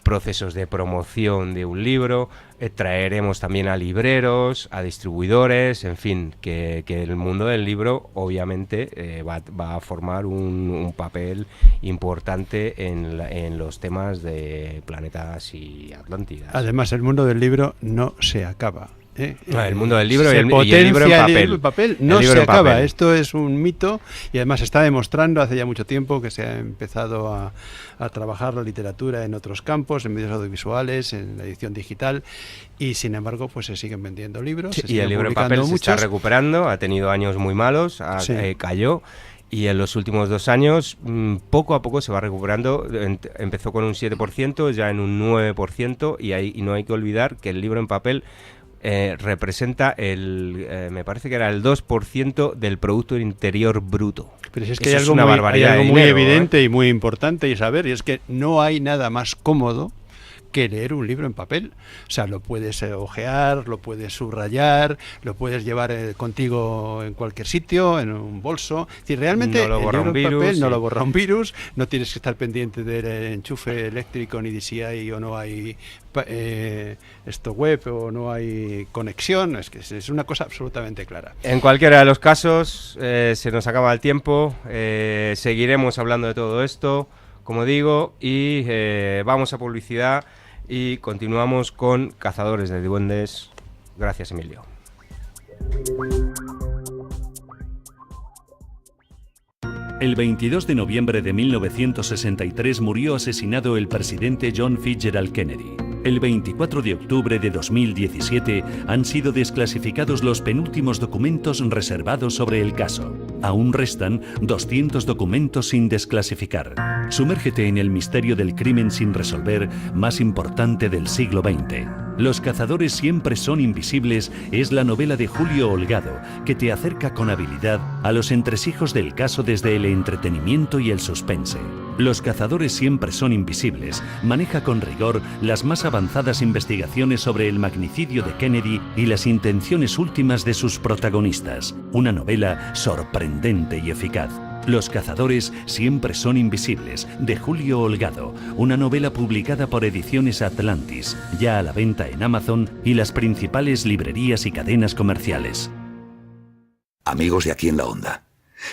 Speaker 2: procesos de promoción de un libro, traeremos también a libreros, a distribuidores, en fin, que el mundo del libro obviamente va a formar un papel importante en los temas de Planetas y Atlántidas.
Speaker 5: Además, el mundo del libro no se acaba.
Speaker 2: El mundo del libro y el libro en papel.
Speaker 5: No se acaba. Esto es un mito, y además está demostrando hace ya mucho tiempo que se ha empezado a trabajar la literatura en otros campos, en medios audiovisuales, en la edición digital, y sin embargo pues se siguen vendiendo libros.
Speaker 2: Sí, y el libro en papel se está recuperando, ha tenido años muy malos, cayó. Y en los últimos 2 años, poco a poco se va recuperando. Empezó con un 7%, ya en un 9%, y no hay que olvidar que el libro en papel representa me parece que era el 2% del Producto Interior Bruto.
Speaker 5: Pero si es que hay algo muy evidente y muy importante y es que no hay nada más cómodo que leer un libro en papel. O sea, lo puedes hojear, lo puedes subrayar, lo puedes llevar contigo en cualquier sitio, en un bolso. Es decir, realmente
Speaker 2: no lo borra un virus,
Speaker 5: papel, no lo borra un virus, no tienes que estar pendiente del enchufe eléctrico ni DCI, o no hay esto web, o no hay conexión. Es que es una cosa absolutamente clara.
Speaker 2: En cualquiera de los casos, se nos acaba el tiempo. Seguiremos hablando de todo esto, como digo, y vamos a publicidad y continuamos con Cazadores de Duendes. Gracias, Emilio.
Speaker 6: El 22 de noviembre de 1963 murió asesinado el presidente John Fitzgerald Kennedy. El 24 de octubre de 2017 han sido desclasificados los penúltimos documentos reservados sobre el caso. Aún restan 200 documentos sin desclasificar. Sumérgete en el misterio del crimen sin resolver más importante del siglo XX. Los cazadores siempre son invisibles es la novela de Julio Holgado, que te acerca con habilidad a los entresijos del caso desde el entretenimiento y el suspense. Los cazadores siempre son invisibles maneja con rigor las más avanzadas investigaciones sobre el magnicidio de Kennedy y las intenciones últimas de sus protagonistas. Una novela sorprendente y eficaz. Los cazadores siempre son invisibles, de Julio Holgado, una novela publicada por Ediciones Atlantis, ya a la venta en Amazon y las principales librerías y cadenas comerciales.
Speaker 1: Amigos de Aquí en la Onda,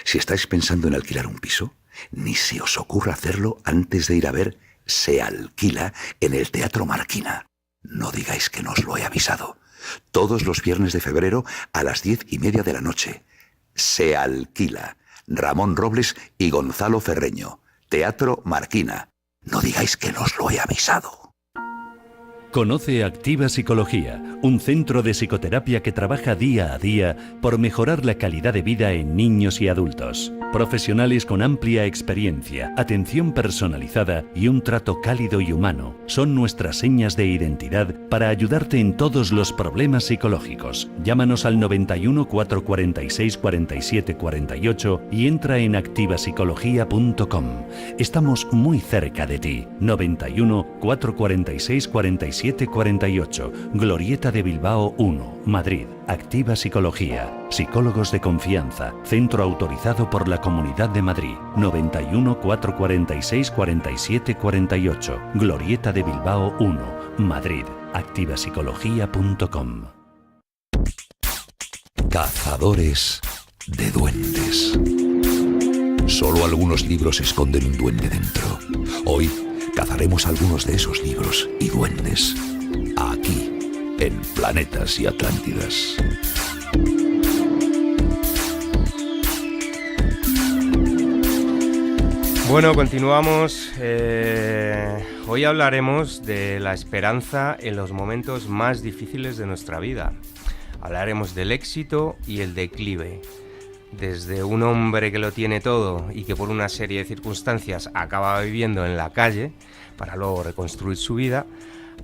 Speaker 1: si estáis pensando en alquilar un piso, ni se os ocurra hacerlo antes de ir a ver Se alquila en el Teatro Marquina. No digáis que no os lo he avisado. Todos los viernes de febrero a las 10:30 de la noche. Se alquila. Ramón Robles y Gonzalo Ferreño. Teatro Marquina. No digáis que no os lo he avisado.
Speaker 6: Conoce Activa Psicología, un centro de psicoterapia que trabaja día a día por mejorar la calidad de vida en niños y adultos. Profesionales con amplia experiencia, atención personalizada y un trato cálido y humano son nuestras señas de identidad para ayudarte en todos los problemas psicológicos. Llámanos al 91 446 47 48 y entra en activapsicología.com. Estamos muy cerca de ti. 91 446 47 48, Glorieta de Bilbao 1, Madrid. Activa Psicología. Psicólogos de confianza. Centro autorizado por la Comunidad de Madrid. 91 446 47 48, Glorieta de Bilbao 1, Madrid. activapsicología.com.
Speaker 1: Cazadores de duendes. Solo algunos libros esconden un duende dentro. Hoy cazaremos algunos de esos libros y duendes aquí, en Planetas y Atlántidas.
Speaker 2: Bueno, continuamos. Hoy hablaremos de la esperanza en los momentos más difíciles de nuestra vida. Hablaremos del éxito y el declive. Desde un hombre que lo tiene todo y que por una serie de circunstancias acaba viviendo en la calle para luego reconstruir su vida,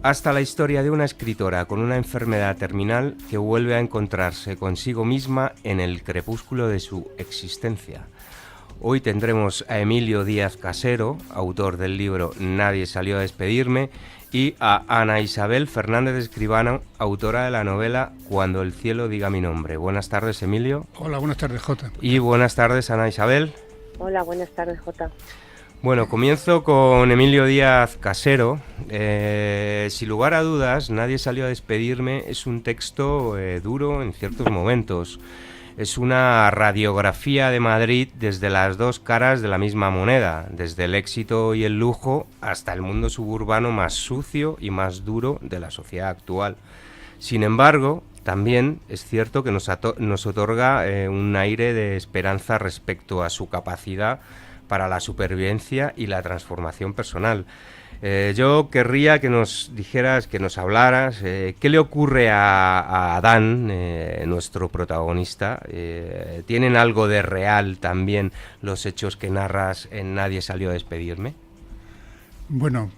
Speaker 2: hasta la historia de una escritora con una enfermedad terminal que vuelve a encontrarse consigo misma en el crepúsculo de su existencia. Hoy tendremos a Emilio Díaz Casero, autor del libro Nadie salió a despedirme, y a Ana Isabel Fernández Escribano, autora de la novela Cuando el cielo diga mi nombre. Buenas tardes, Emilio.
Speaker 7: Hola, buenas tardes, Jota.
Speaker 2: Y buenas tardes, Ana Isabel.
Speaker 8: Hola, buenas tardes, Jota.
Speaker 2: Bueno, comienzo con Emilio Díaz Casero. Sin lugar a dudas, Nadie salió a despedirme es un texto duro en ciertos momentos. Es una radiografía de Madrid desde las dos caras de la misma moneda, desde el éxito y el lujo hasta el mundo suburbano más sucio y más duro de la sociedad actual. Sin embargo, también es cierto que nos otorga un aire de esperanza respecto a su capacidad para la supervivencia y la transformación personal. Yo querría que nos dijeras, que nos hablaras, qué le ocurre a Adán, nuestro protagonista. ¿Tienen algo de real también los hechos que narras en Nadie salió a despedirme?
Speaker 7: Bueno,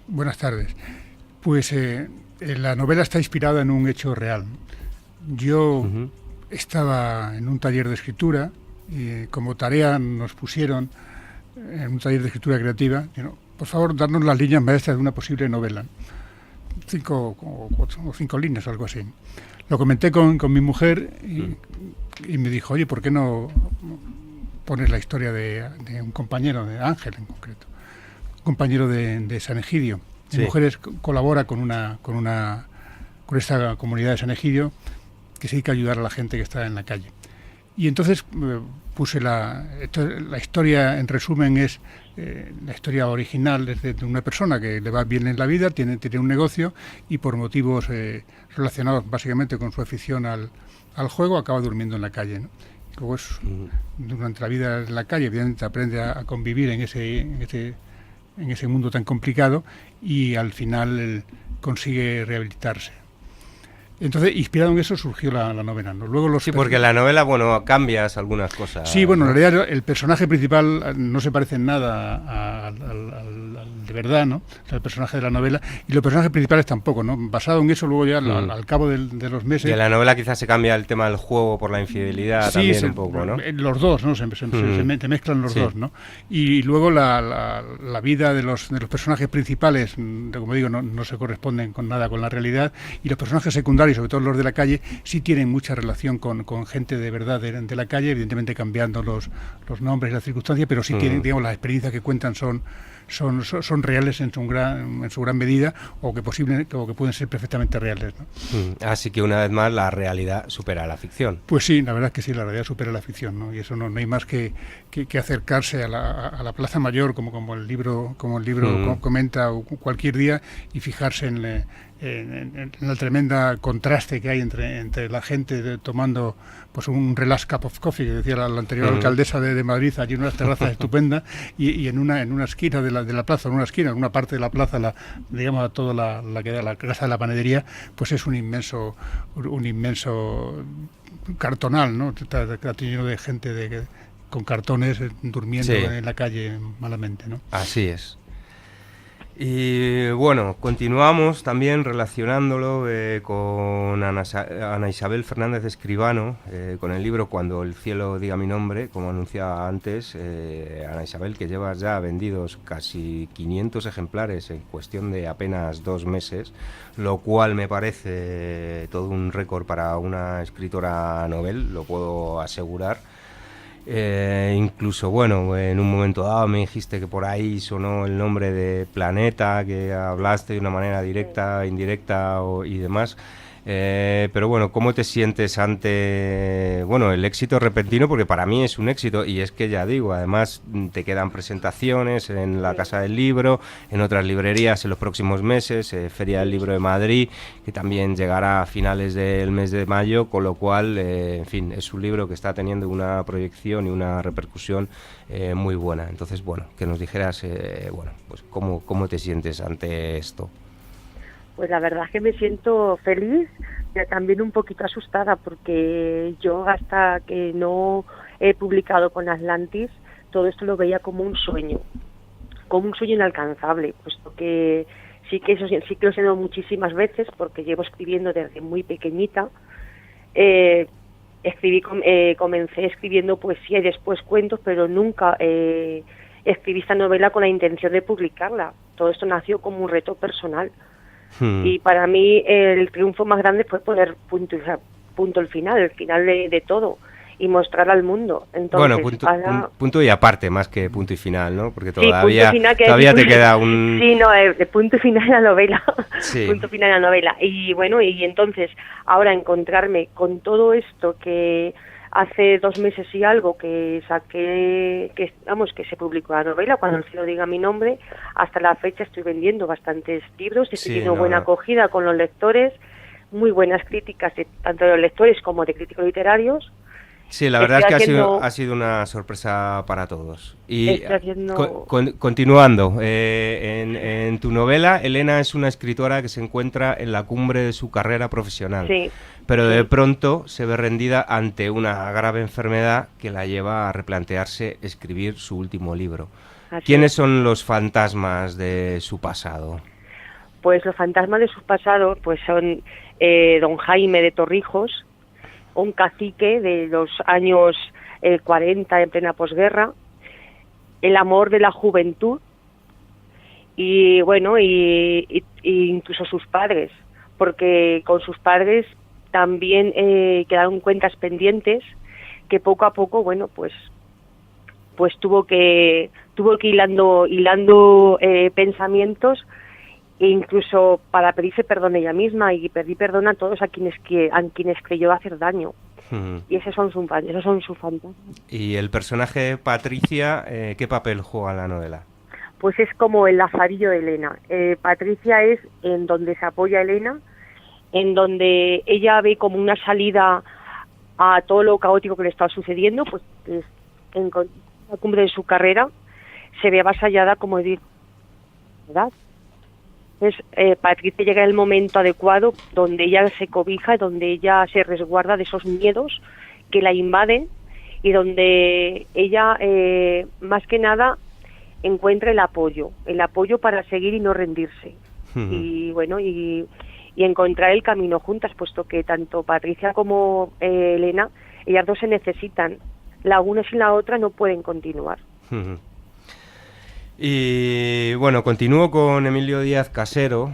Speaker 7: buenas tardes. Pues la novela está inspirada en un hecho real. Yo estaba en un taller de escritura y como tarea nos pusieron en un taller de escritura creativa, por favor, darnos las líneas maestras de una posible novela. 5 o 5 líneas o algo así. Lo comenté con mi mujer y me dijo, oye, ¿por qué no pones la historia de un compañero, de Ángel en concreto? Un compañero de San Egidio. Sí. Mi mujer colabora con esta comunidad de San Egidio que se dedica a ayudar a la gente que está en la calle. Y entonces puse la historia, en resumen, es la historia original de una persona que le va bien en la vida, tiene un negocio y por motivos relacionados básicamente con su afición al juego acaba durmiendo en la calle, ¿no? Luego durante la vida en la calle evidentemente aprende a convivir en ese mundo tan complicado y al final consigue rehabilitarse. Entonces, inspirado en eso surgió la novela, ¿no? Luego
Speaker 2: porque la novela, bueno, cambias algunas cosas.
Speaker 7: Sí, bueno, en realidad el personaje principal no se parece en nada al de verdad, ¿no? O sea, el personaje de la novela. Y los personajes principales tampoco, ¿no? Basado en eso, luego ya al cabo de los meses...
Speaker 2: Y en la novela quizás se cambia el tema del juego por la infidelidad también un poco, ¿no?
Speaker 7: Los dos, ¿no? Se mezclan los dos, ¿no? Y luego la vida de los personajes principales, como digo, no se corresponden con nada con la realidad. Y los personajes secundarios, sobre todo los de la calle, sí tienen mucha relación con gente de verdad de la calle, evidentemente cambiando los nombres y las circunstancias, pero sí tienen, digamos, las experiencias que cuentan son reales en su gran medida o que pueden ser perfectamente reales, ¿no?
Speaker 2: Así que una vez más la realidad supera la ficción.
Speaker 7: Pues sí, la verdad es que sí, la realidad supera la ficción, ¿no? Y eso no hay más que acercarse a la Plaza Mayor como el libro comenta o cualquier día y fijarse en en el tremenda contraste que hay entre la gente tomando pues un relax cup of coffee, que decía la anterior alcaldesa de Madrid, allí en unas terrazas estupendas, y en una esquina de la plaza, en una parte de la plaza, digamos, a toda la que da la casa de la panadería, pues es un inmenso cartonal, ¿no? Está lleno de gente con cartones durmiendo en la calle malamente, ¿no?
Speaker 2: Así es. Y bueno, continuamos también relacionándolo con Ana Isabel Fernández Escribano, con el libro Cuando el cielo diga mi nombre, como anunciaba antes. Ana Isabel, que llevas ya vendidos casi 500 ejemplares en cuestión de apenas 2 meses, lo cual me parece todo un récord para una escritora novel, lo puedo asegurar. Incluso, bueno, en un momento dado me dijiste que por ahí sonó el nombre de Planeta, que hablaste de una manera directa, indirecta y demás. Pero bueno, ¿cómo te sientes ante el éxito repentino? Porque para mí es un éxito, y es que ya digo, además te quedan presentaciones en la Casa del Libro, en otras librerías en los próximos meses, Feria del Libro de Madrid, que también llegará a finales del mes de mayo, con lo cual, en fin, es un libro que está teniendo una proyección y una repercusión muy buena. Entonces, bueno, que nos dijeras, pues ¿cómo te sientes ante esto?
Speaker 8: Pues la verdad es que me siento feliz, pero también un poquito asustada, porque yo hasta que no he publicado con Atlantis, todo esto lo veía como un sueño inalcanzable, puesto que sí que lo he sido muchísimas veces, porque llevo escribiendo desde muy pequeñita. Comencé escribiendo poesía y después cuentos, pero nunca escribí esta novela con la intención de publicarla. Todo esto nació como un reto personal. Y para mí el triunfo más grande fue poner punto al final, el final de todo, y mostrar al mundo. Entonces,
Speaker 2: punto y aparte, más que punto y final, ¿no? Porque todavía te queda un...
Speaker 8: Sí, no, el punto y final en la novela. Sí. Punto final en la novela. Y bueno, y entonces ahora encontrarme con todo esto que hace 2 meses y algo que saqué, que se publicó la novela, Cuando el cielo diga mi nombre, hasta la fecha estoy vendiendo bastantes libros, estoy teniendo buena acogida con los lectores, muy buenas críticas tanto de los lectores como de críticos literarios.
Speaker 2: Sí, la verdad es que ha sido una sorpresa para todos. Y continuando, en tu novela, Elena es una escritora que se encuentra en la cumbre de su carrera profesional, pero de pronto se ve rendida ante una grave enfermedad que la lleva a replantearse escribir su último libro. ¿Quiénes son los fantasmas de su pasado?
Speaker 8: Pues los fantasmas de su pasado pues son don Jaime de Torrijos, un cacique de los años 40 en plena posguerra, el amor de la juventud y bueno, y incluso sus padres, porque con sus padres también quedaron cuentas pendientes que poco a poco, bueno, pues tuvo que ir hilando pensamientos, e incluso para pedirse perdón ella misma, y pedir perdón a todos a quienes creyó hacer daño. Y esos son sus fantasmas.
Speaker 2: ¿Y el personaje Patricia, qué papel juega en la novela?
Speaker 8: Pues es como el lazarillo de Elena. Patricia es en donde se apoya Elena, en donde ella ve como una salida a todo lo caótico que le está sucediendo, pues en la cumbre de su carrera se ve avasallada, como digo, ¿verdad? Entonces, Patricia llega en el momento adecuado, donde ella se cobija, donde ella se resguarda de esos miedos que la invaden, y donde ella, más que nada, encuentra el apoyo para seguir y no rendirse. Y bueno, y encontrar el camino juntas, puesto que tanto Patricia como Elena, ellas dos se necesitan. La una sin la otra no pueden continuar.
Speaker 2: Y bueno, continúo con Emilio Díaz Casero,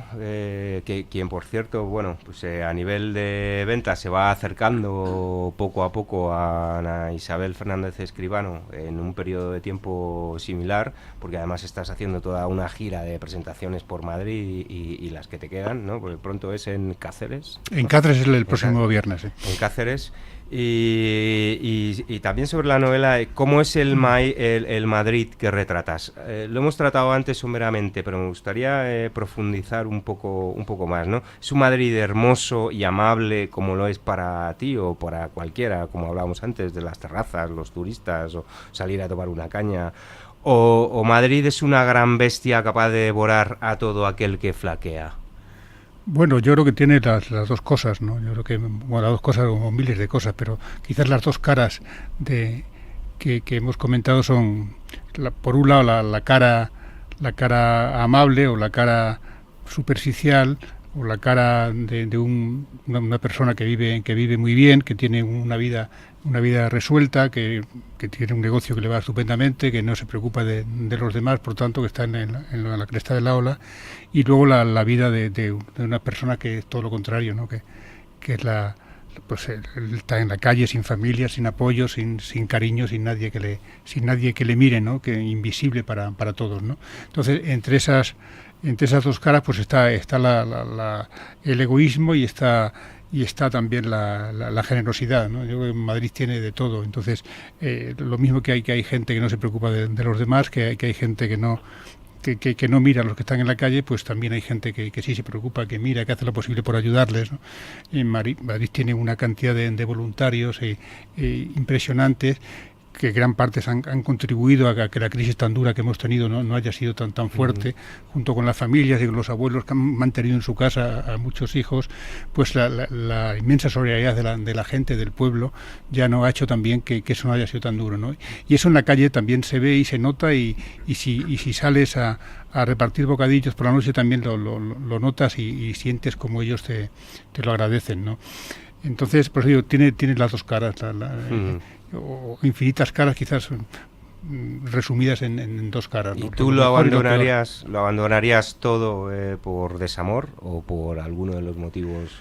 Speaker 2: quien por cierto, bueno, pues a nivel de venta se va acercando poco a poco a Ana Isabel Fernández Escribano en un periodo de tiempo similar, porque además estás haciendo toda una gira de presentaciones por Madrid y las que te quedan, ¿no? Porque pronto es en Cáceres.
Speaker 7: En Cáceres es el próximo viernes, sí.
Speaker 2: En Cáceres. Y también sobre la novela, ¿cómo es el Madrid que retratas? Lo hemos tratado antes someramente, pero me gustaría profundizar un poco más, ¿no? ¿Es un Madrid hermoso y amable como lo es para ti o para cualquiera, como hablábamos antes, de las terrazas, los turistas o salir a tomar una caña? ¿O Madrid es una gran bestia capaz de devorar a todo aquel que flaquea?
Speaker 7: Bueno, yo creo que tiene las dos cosas, ¿no? Yo creo que, bueno, las dos cosas como miles de cosas, pero quizás las dos caras que hemos comentado son, por un lado, la cara amable o la cara superficial o la cara de una persona que vive muy bien, que tiene una vida resuelta, que tiene un negocio que le va estupendamente, que no se preocupa de los demás, por tanto que está en la cresta de la ola, y luego la vida de una persona que es todo lo contrario, ¿no? que es pues él está en la calle sin familia, sin apoyo, sin cariño, sin nadie que le mire, ¿no? Que invisible para todos, ¿no? Entonces, entre esas dos caras pues está el egoísmo y está también la generosidad, ¿no? Yo creo que Madrid tiene de todo. Entonces, lo mismo que hay gente que no se preocupa de los demás, que hay gente que no mira a los que están en la calle, pues también hay gente que sí se preocupa, que mira, que hace lo posible por ayudarles, ¿no? En Madrid tiene una cantidad de voluntarios impresionantes, que gran parte han contribuido a que la crisis tan dura que hemos tenido no haya sido tan fuerte, junto con las familias y con los abuelos que han mantenido en su casa a muchos hijos, pues la inmensa solidaridad de la gente del pueblo ya no ha hecho también que eso no haya sido tan duro, ¿no? Y eso en la calle también se ve y se nota, y si sales a repartir bocadillos por la noche también lo notas y sientes como ellos te lo agradecen, ¿no? Entonces, pues digo, tiene las dos caras, o infinitas caras, quizás resumidas en dos caras, ¿no?
Speaker 2: ¿Y tú lo abandonarías todo por desamor o por alguno de los motivos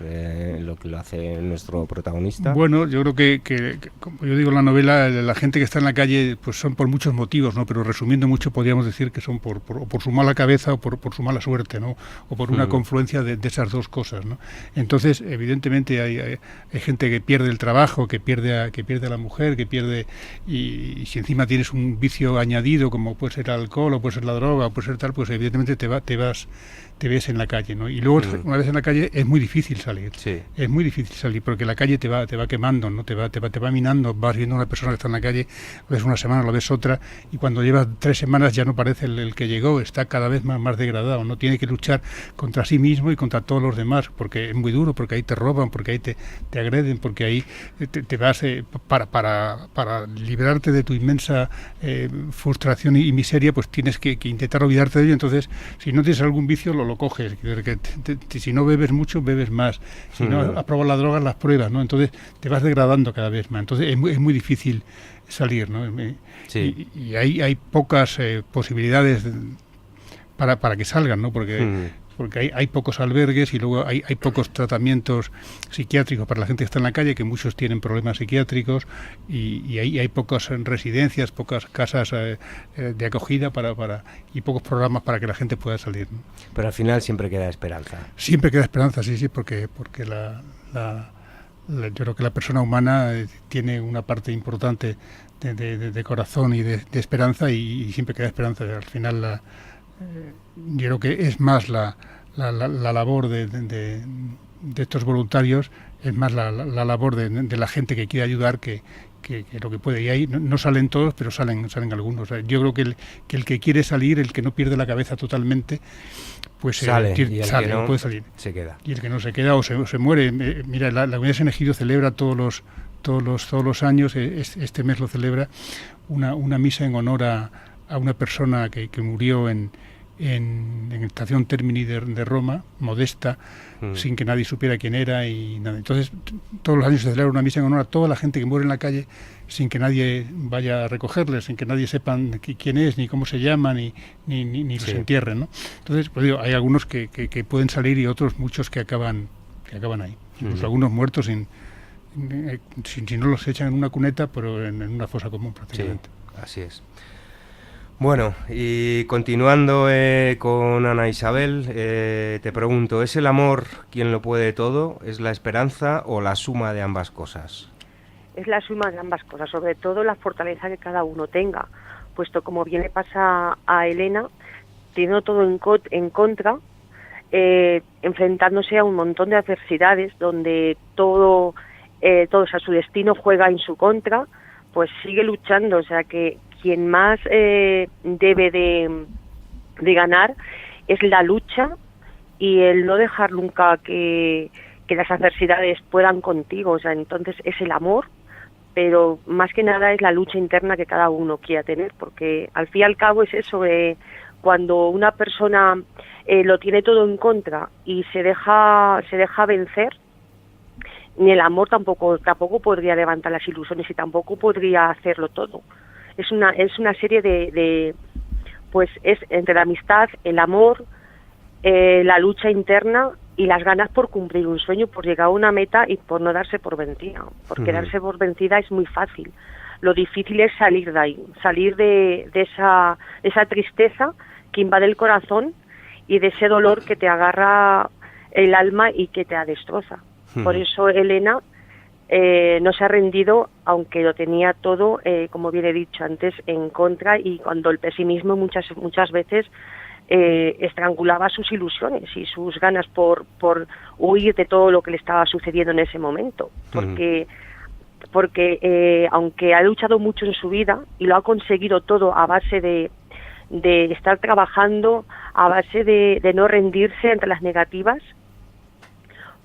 Speaker 2: lo que lo hace nuestro protagonista?
Speaker 7: Bueno, yo creo que como yo digo en la novela, la gente que está en la calle pues son por muchos motivos, ¿no? Pero resumiendo mucho podríamos decir que son por su mala cabeza o por su mala suerte, ¿no? O por una confluencia de esas dos cosas, ¿no? Entonces, evidentemente hay gente que pierde el trabajo, que pierde a la mujer, que pierde, y si encima tienes un vicio añadido como puede ser el alcohol o puede ser la droga o puede ser tal, pues evidentemente te ves en la calle, ¿no? Y luego una vez en la calle es muy difícil salir.
Speaker 2: Sí.
Speaker 7: Es muy difícil salir porque la calle te va quemando, ¿no? Te va minando, vas viendo a una persona que está en la calle, lo ves una semana, lo ves otra, y cuando llevas 3 semanas ya no parece el que llegó, está cada vez más degradado, ¿no? Tiene que luchar contra sí mismo y contra todos los demás, porque es muy duro, porque ahí te roban, porque ahí te agreden, porque ahí te vas para librarte de tu inmensa frustración y miseria, pues tienes que intentar olvidarte de ello. Entonces, si no tienes algún vicio, lo coges, si no bebes mucho, bebes más, si no has probado la droga, las pruebas, ¿no? Entonces te vas degradando cada vez más, entonces es muy difícil salir, ¿no?
Speaker 2: Sí.
Speaker 7: Y hay pocas posibilidades para que salgan, ¿no? Porque hay pocos albergues y luego hay pocos tratamientos psiquiátricos para la gente que está en la calle, que muchos tienen problemas psiquiátricos, y hay pocas residencias, pocas casas de acogida y pocos programas para que la gente pueda salir, ¿no?
Speaker 2: Pero al final siempre queda esperanza.
Speaker 7: Siempre queda esperanza, sí, porque yo creo que la persona humana tiene una parte importante de corazón y de esperanza, y siempre queda esperanza. Al final yo creo que es más la labor de estos voluntarios, es más la labor de la gente que quiere ayudar que lo que puede. Y ahí no salen todos, pero salen algunos. O sea, yo creo que el que quiere salir, el que no pierde la cabeza totalmente, pues
Speaker 2: sale, y el que no
Speaker 7: puede salir.
Speaker 2: Se queda.
Speaker 7: Y el que no se queda o se muere. Mira, la Comunidad de San Egidio celebra todos los años, este mes lo celebra, una misa en honor a una persona que murió en Estación Termini de Roma, Modesta, sin que nadie supiera quién era y nada. Entonces, todos los años se celebra una misa en honor a toda la gente que muere en la calle, sin que nadie vaya a recogerles, sin que nadie sepan quién es, ni cómo se llama, ni los entierren, ¿no? Entonces, pues digo, hay algunos que pueden salir y otros muchos que acaban ahí. Incluso algunos muertos sin no los echan en una cuneta, pero en una fosa común prácticamente.
Speaker 2: Sí, así es. Bueno, y continuando con Ana Isabel, te pregunto, ¿es el amor quien lo puede todo? ¿Es la esperanza o la suma de ambas cosas?
Speaker 8: es la suma de ambas cosas, sobre todo la fortaleza que cada uno tenga, puesto como bien le pasa a Elena, tiene todo en contra, enfrentándose a un montón de adversidades donde todo, o sea, su destino juega en su contra, pues sigue luchando. O sea que quien más debe de ganar es la lucha y el no dejar nunca que las adversidades puedan contigo. O sea, entonces es el amor, pero más que nada es la lucha interna que cada uno quiera tener, porque al fin y al cabo es eso, cuando una persona lo tiene todo en contra y se deja vencer, ni el amor tampoco podría levantar las ilusiones y tampoco podría hacerlo todo. Es una serie de pues es entre la amistad, el amor, la lucha interna y las ganas por cumplir un sueño, por llegar a una meta y por no darse por vencida, porque darse por vencida es muy fácil. Lo difícil es salir de ahí, salir de esa tristeza que invade el corazón y de ese dolor que te agarra el alma y que te destroza. Por eso Elena no se ha rendido, aunque lo tenía todo, como bien he dicho antes, en contra, y cuando el pesimismo muchas veces estrangulaba sus ilusiones y sus ganas por huir de todo lo que le estaba sucediendo en ese momento, porque aunque ha luchado mucho en su vida y lo ha conseguido todo a base de estar trabajando, a base de no rendirse ante las negativas,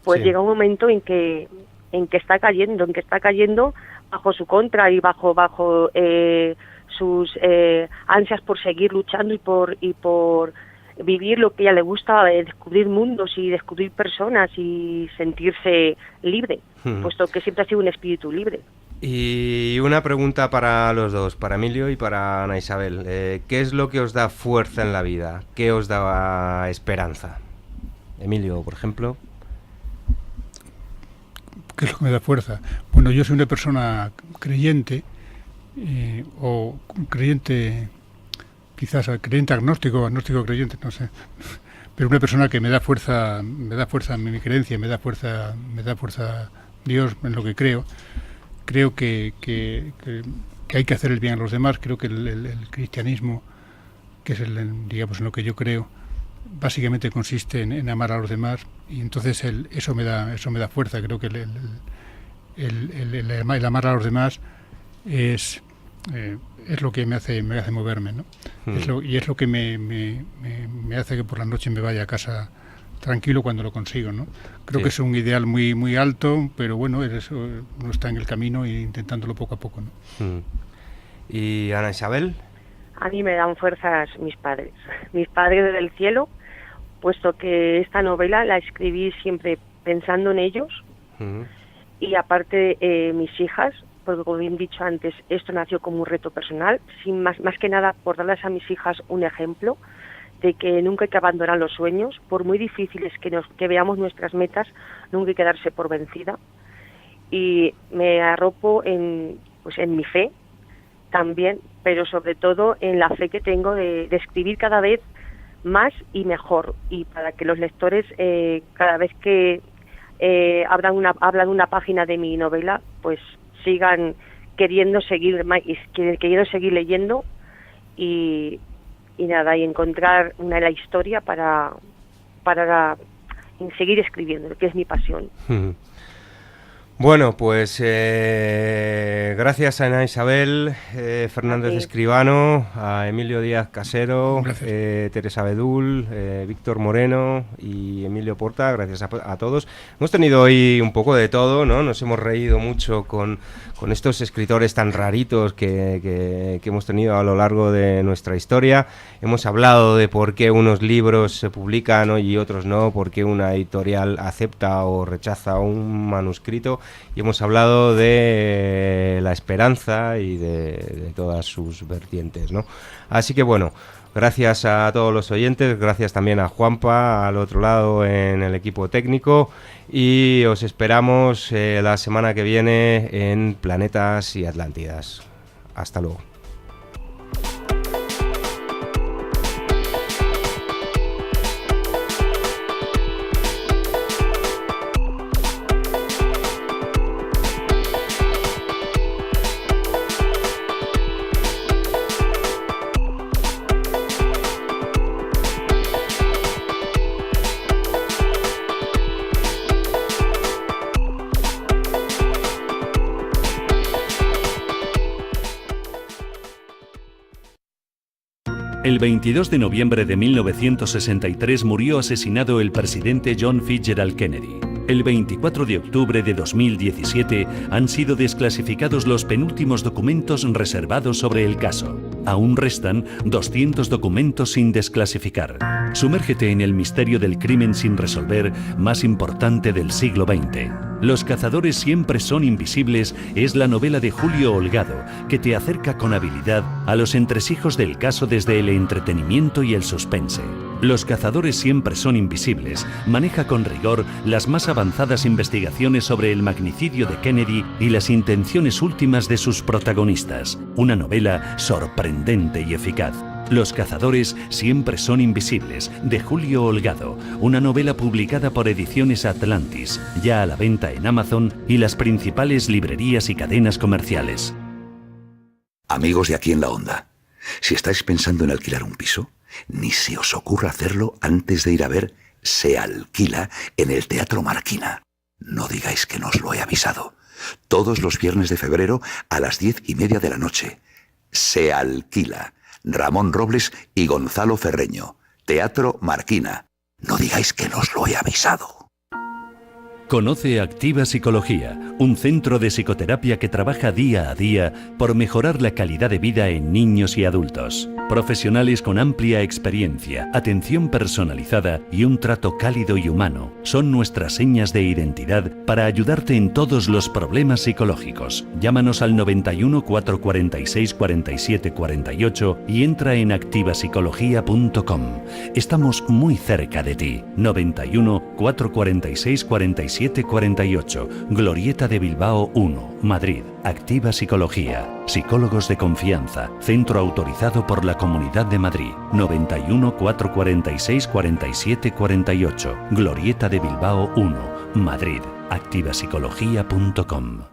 Speaker 8: pues llega un momento en que está cayendo bajo su contra y bajo sus ansias por seguir luchando y por vivir lo que a ella le gusta, descubrir mundos y descubrir personas y sentirse libre, puesto que siempre ha sido un espíritu libre.
Speaker 2: Y una pregunta para los dos, para Emilio y para Ana Isabel. ¿Qué es lo que os da fuerza en la vida? ¿Qué os da esperanza? Emilio, por ejemplo.
Speaker 7: ¿Qué es lo que me da fuerza? Bueno, yo soy una persona creyente, o creyente, quizás creyente agnóstico creyente, no sé, pero una persona que me da fuerza en mi creencia, me da fuerza Dios en lo que creo. Creo que hay que hacer el bien a los demás. Creo que el cristianismo, que es digamos en lo que yo creo, básicamente consiste en amar a los demás, y entonces eso me da fuerza. Creo que el amar a los demás es lo que me hace moverme, ¿no? Es lo que me hace que por la noche me vaya a casa tranquilo cuando lo consigo, ¿no? Creo que es un ideal muy muy alto, pero bueno, uno está en el camino e intentándolo poco a poco, ¿no?
Speaker 2: ¿Y Ana Isabel?
Speaker 8: A mí me dan fuerzas mis padres del cielo, puesto que esta novela la escribí siempre pensando en ellos, y aparte mis hijas, porque como bien dicho antes, esto nació como un reto personal, sin más que nada por darles a mis hijas un ejemplo de que nunca hay que abandonar los sueños, por muy difíciles que veamos nuestras metas, nunca hay que darse por vencida. Y me arropo en mi fe también, pero sobre todo en la fe que tengo de escribir cada vez más y mejor, y para que los lectores cada vez que hablan una página de mi novela, pues sigan queriendo seguir leyendo y nada, y encontrar la historia para seguir escribiendo, que es mi pasión.
Speaker 2: Bueno, pues gracias a Ana Isabel Fernández Escribano, a Emilio Díaz Casero, Teresa Bedul, Víctor Moreno y Emilio Porta. Gracias a todos. Hemos tenido hoy un poco de todo, ¿no? Nos hemos reído mucho con estos escritores tan raritos que hemos tenido a lo largo de nuestra historia. Hemos hablado de por qué unos libros se publican y otros no, por qué una editorial acepta o rechaza un manuscrito. Y hemos hablado de la esperanza y de todas sus vertientes, ¿no? Así que bueno, gracias a todos los oyentes, gracias también a Juanpa al otro lado en el equipo técnico, y os esperamos la semana que viene en Planetas y Atlántidas. Hasta luego.
Speaker 6: El 22 de noviembre de 1963 murió asesinado el presidente John Fitzgerald Kennedy. El 24 de octubre de 2017 han sido desclasificados los penúltimos documentos reservados sobre el caso. Aún restan 200 documentos sin desclasificar. Sumérgete en el misterio del crimen sin resolver más importante del siglo XX. Los cazadores siempre son invisibles es la novela de Julio Holgado, que te acerca con habilidad a los entresijos del caso desde el entretenimiento y el suspense. Los cazadores siempre son invisibles maneja con rigor las más avanzadas investigaciones sobre el magnicidio de Kennedy y las intenciones últimas de sus protagonistas. Una novela sorprendente y eficaz. Los cazadores siempre son invisibles, de Julio Holgado, una novela publicada por Ediciones Atlantis, ya a la venta en Amazon y las principales librerías y cadenas comerciales.
Speaker 1: Amigos de Aquí en la Onda, si estáis pensando en alquilar un piso, ni se os ocurra hacerlo antes de ir a ver Se alquila en el Teatro Marquina. No digáis que no os lo he avisado. Todos los viernes de febrero a las 10:30 de la noche. Se alquila. Ramón Robles y Gonzalo Ferreño. Teatro Marquina. No digáis que no os lo he avisado.
Speaker 6: Conoce Activa Psicología, un centro de psicoterapia que trabaja día a día por mejorar la calidad de vida en niños y adultos. Profesionales con amplia experiencia, atención personalizada y un trato cálido y humano son nuestras señas de identidad para ayudarte en todos los problemas psicológicos. Llámanos al 91 446 47 48 y entra en activapsicología.com. Estamos muy cerca de ti. 91 446 47 48, Glorieta de Bilbao 1, Madrid. Activa Psicología. Psicólogos de confianza. Centro autorizado por la Comunidad de Madrid. 91 446 47 48, Glorieta de Bilbao 1, Madrid. activapsicología.com.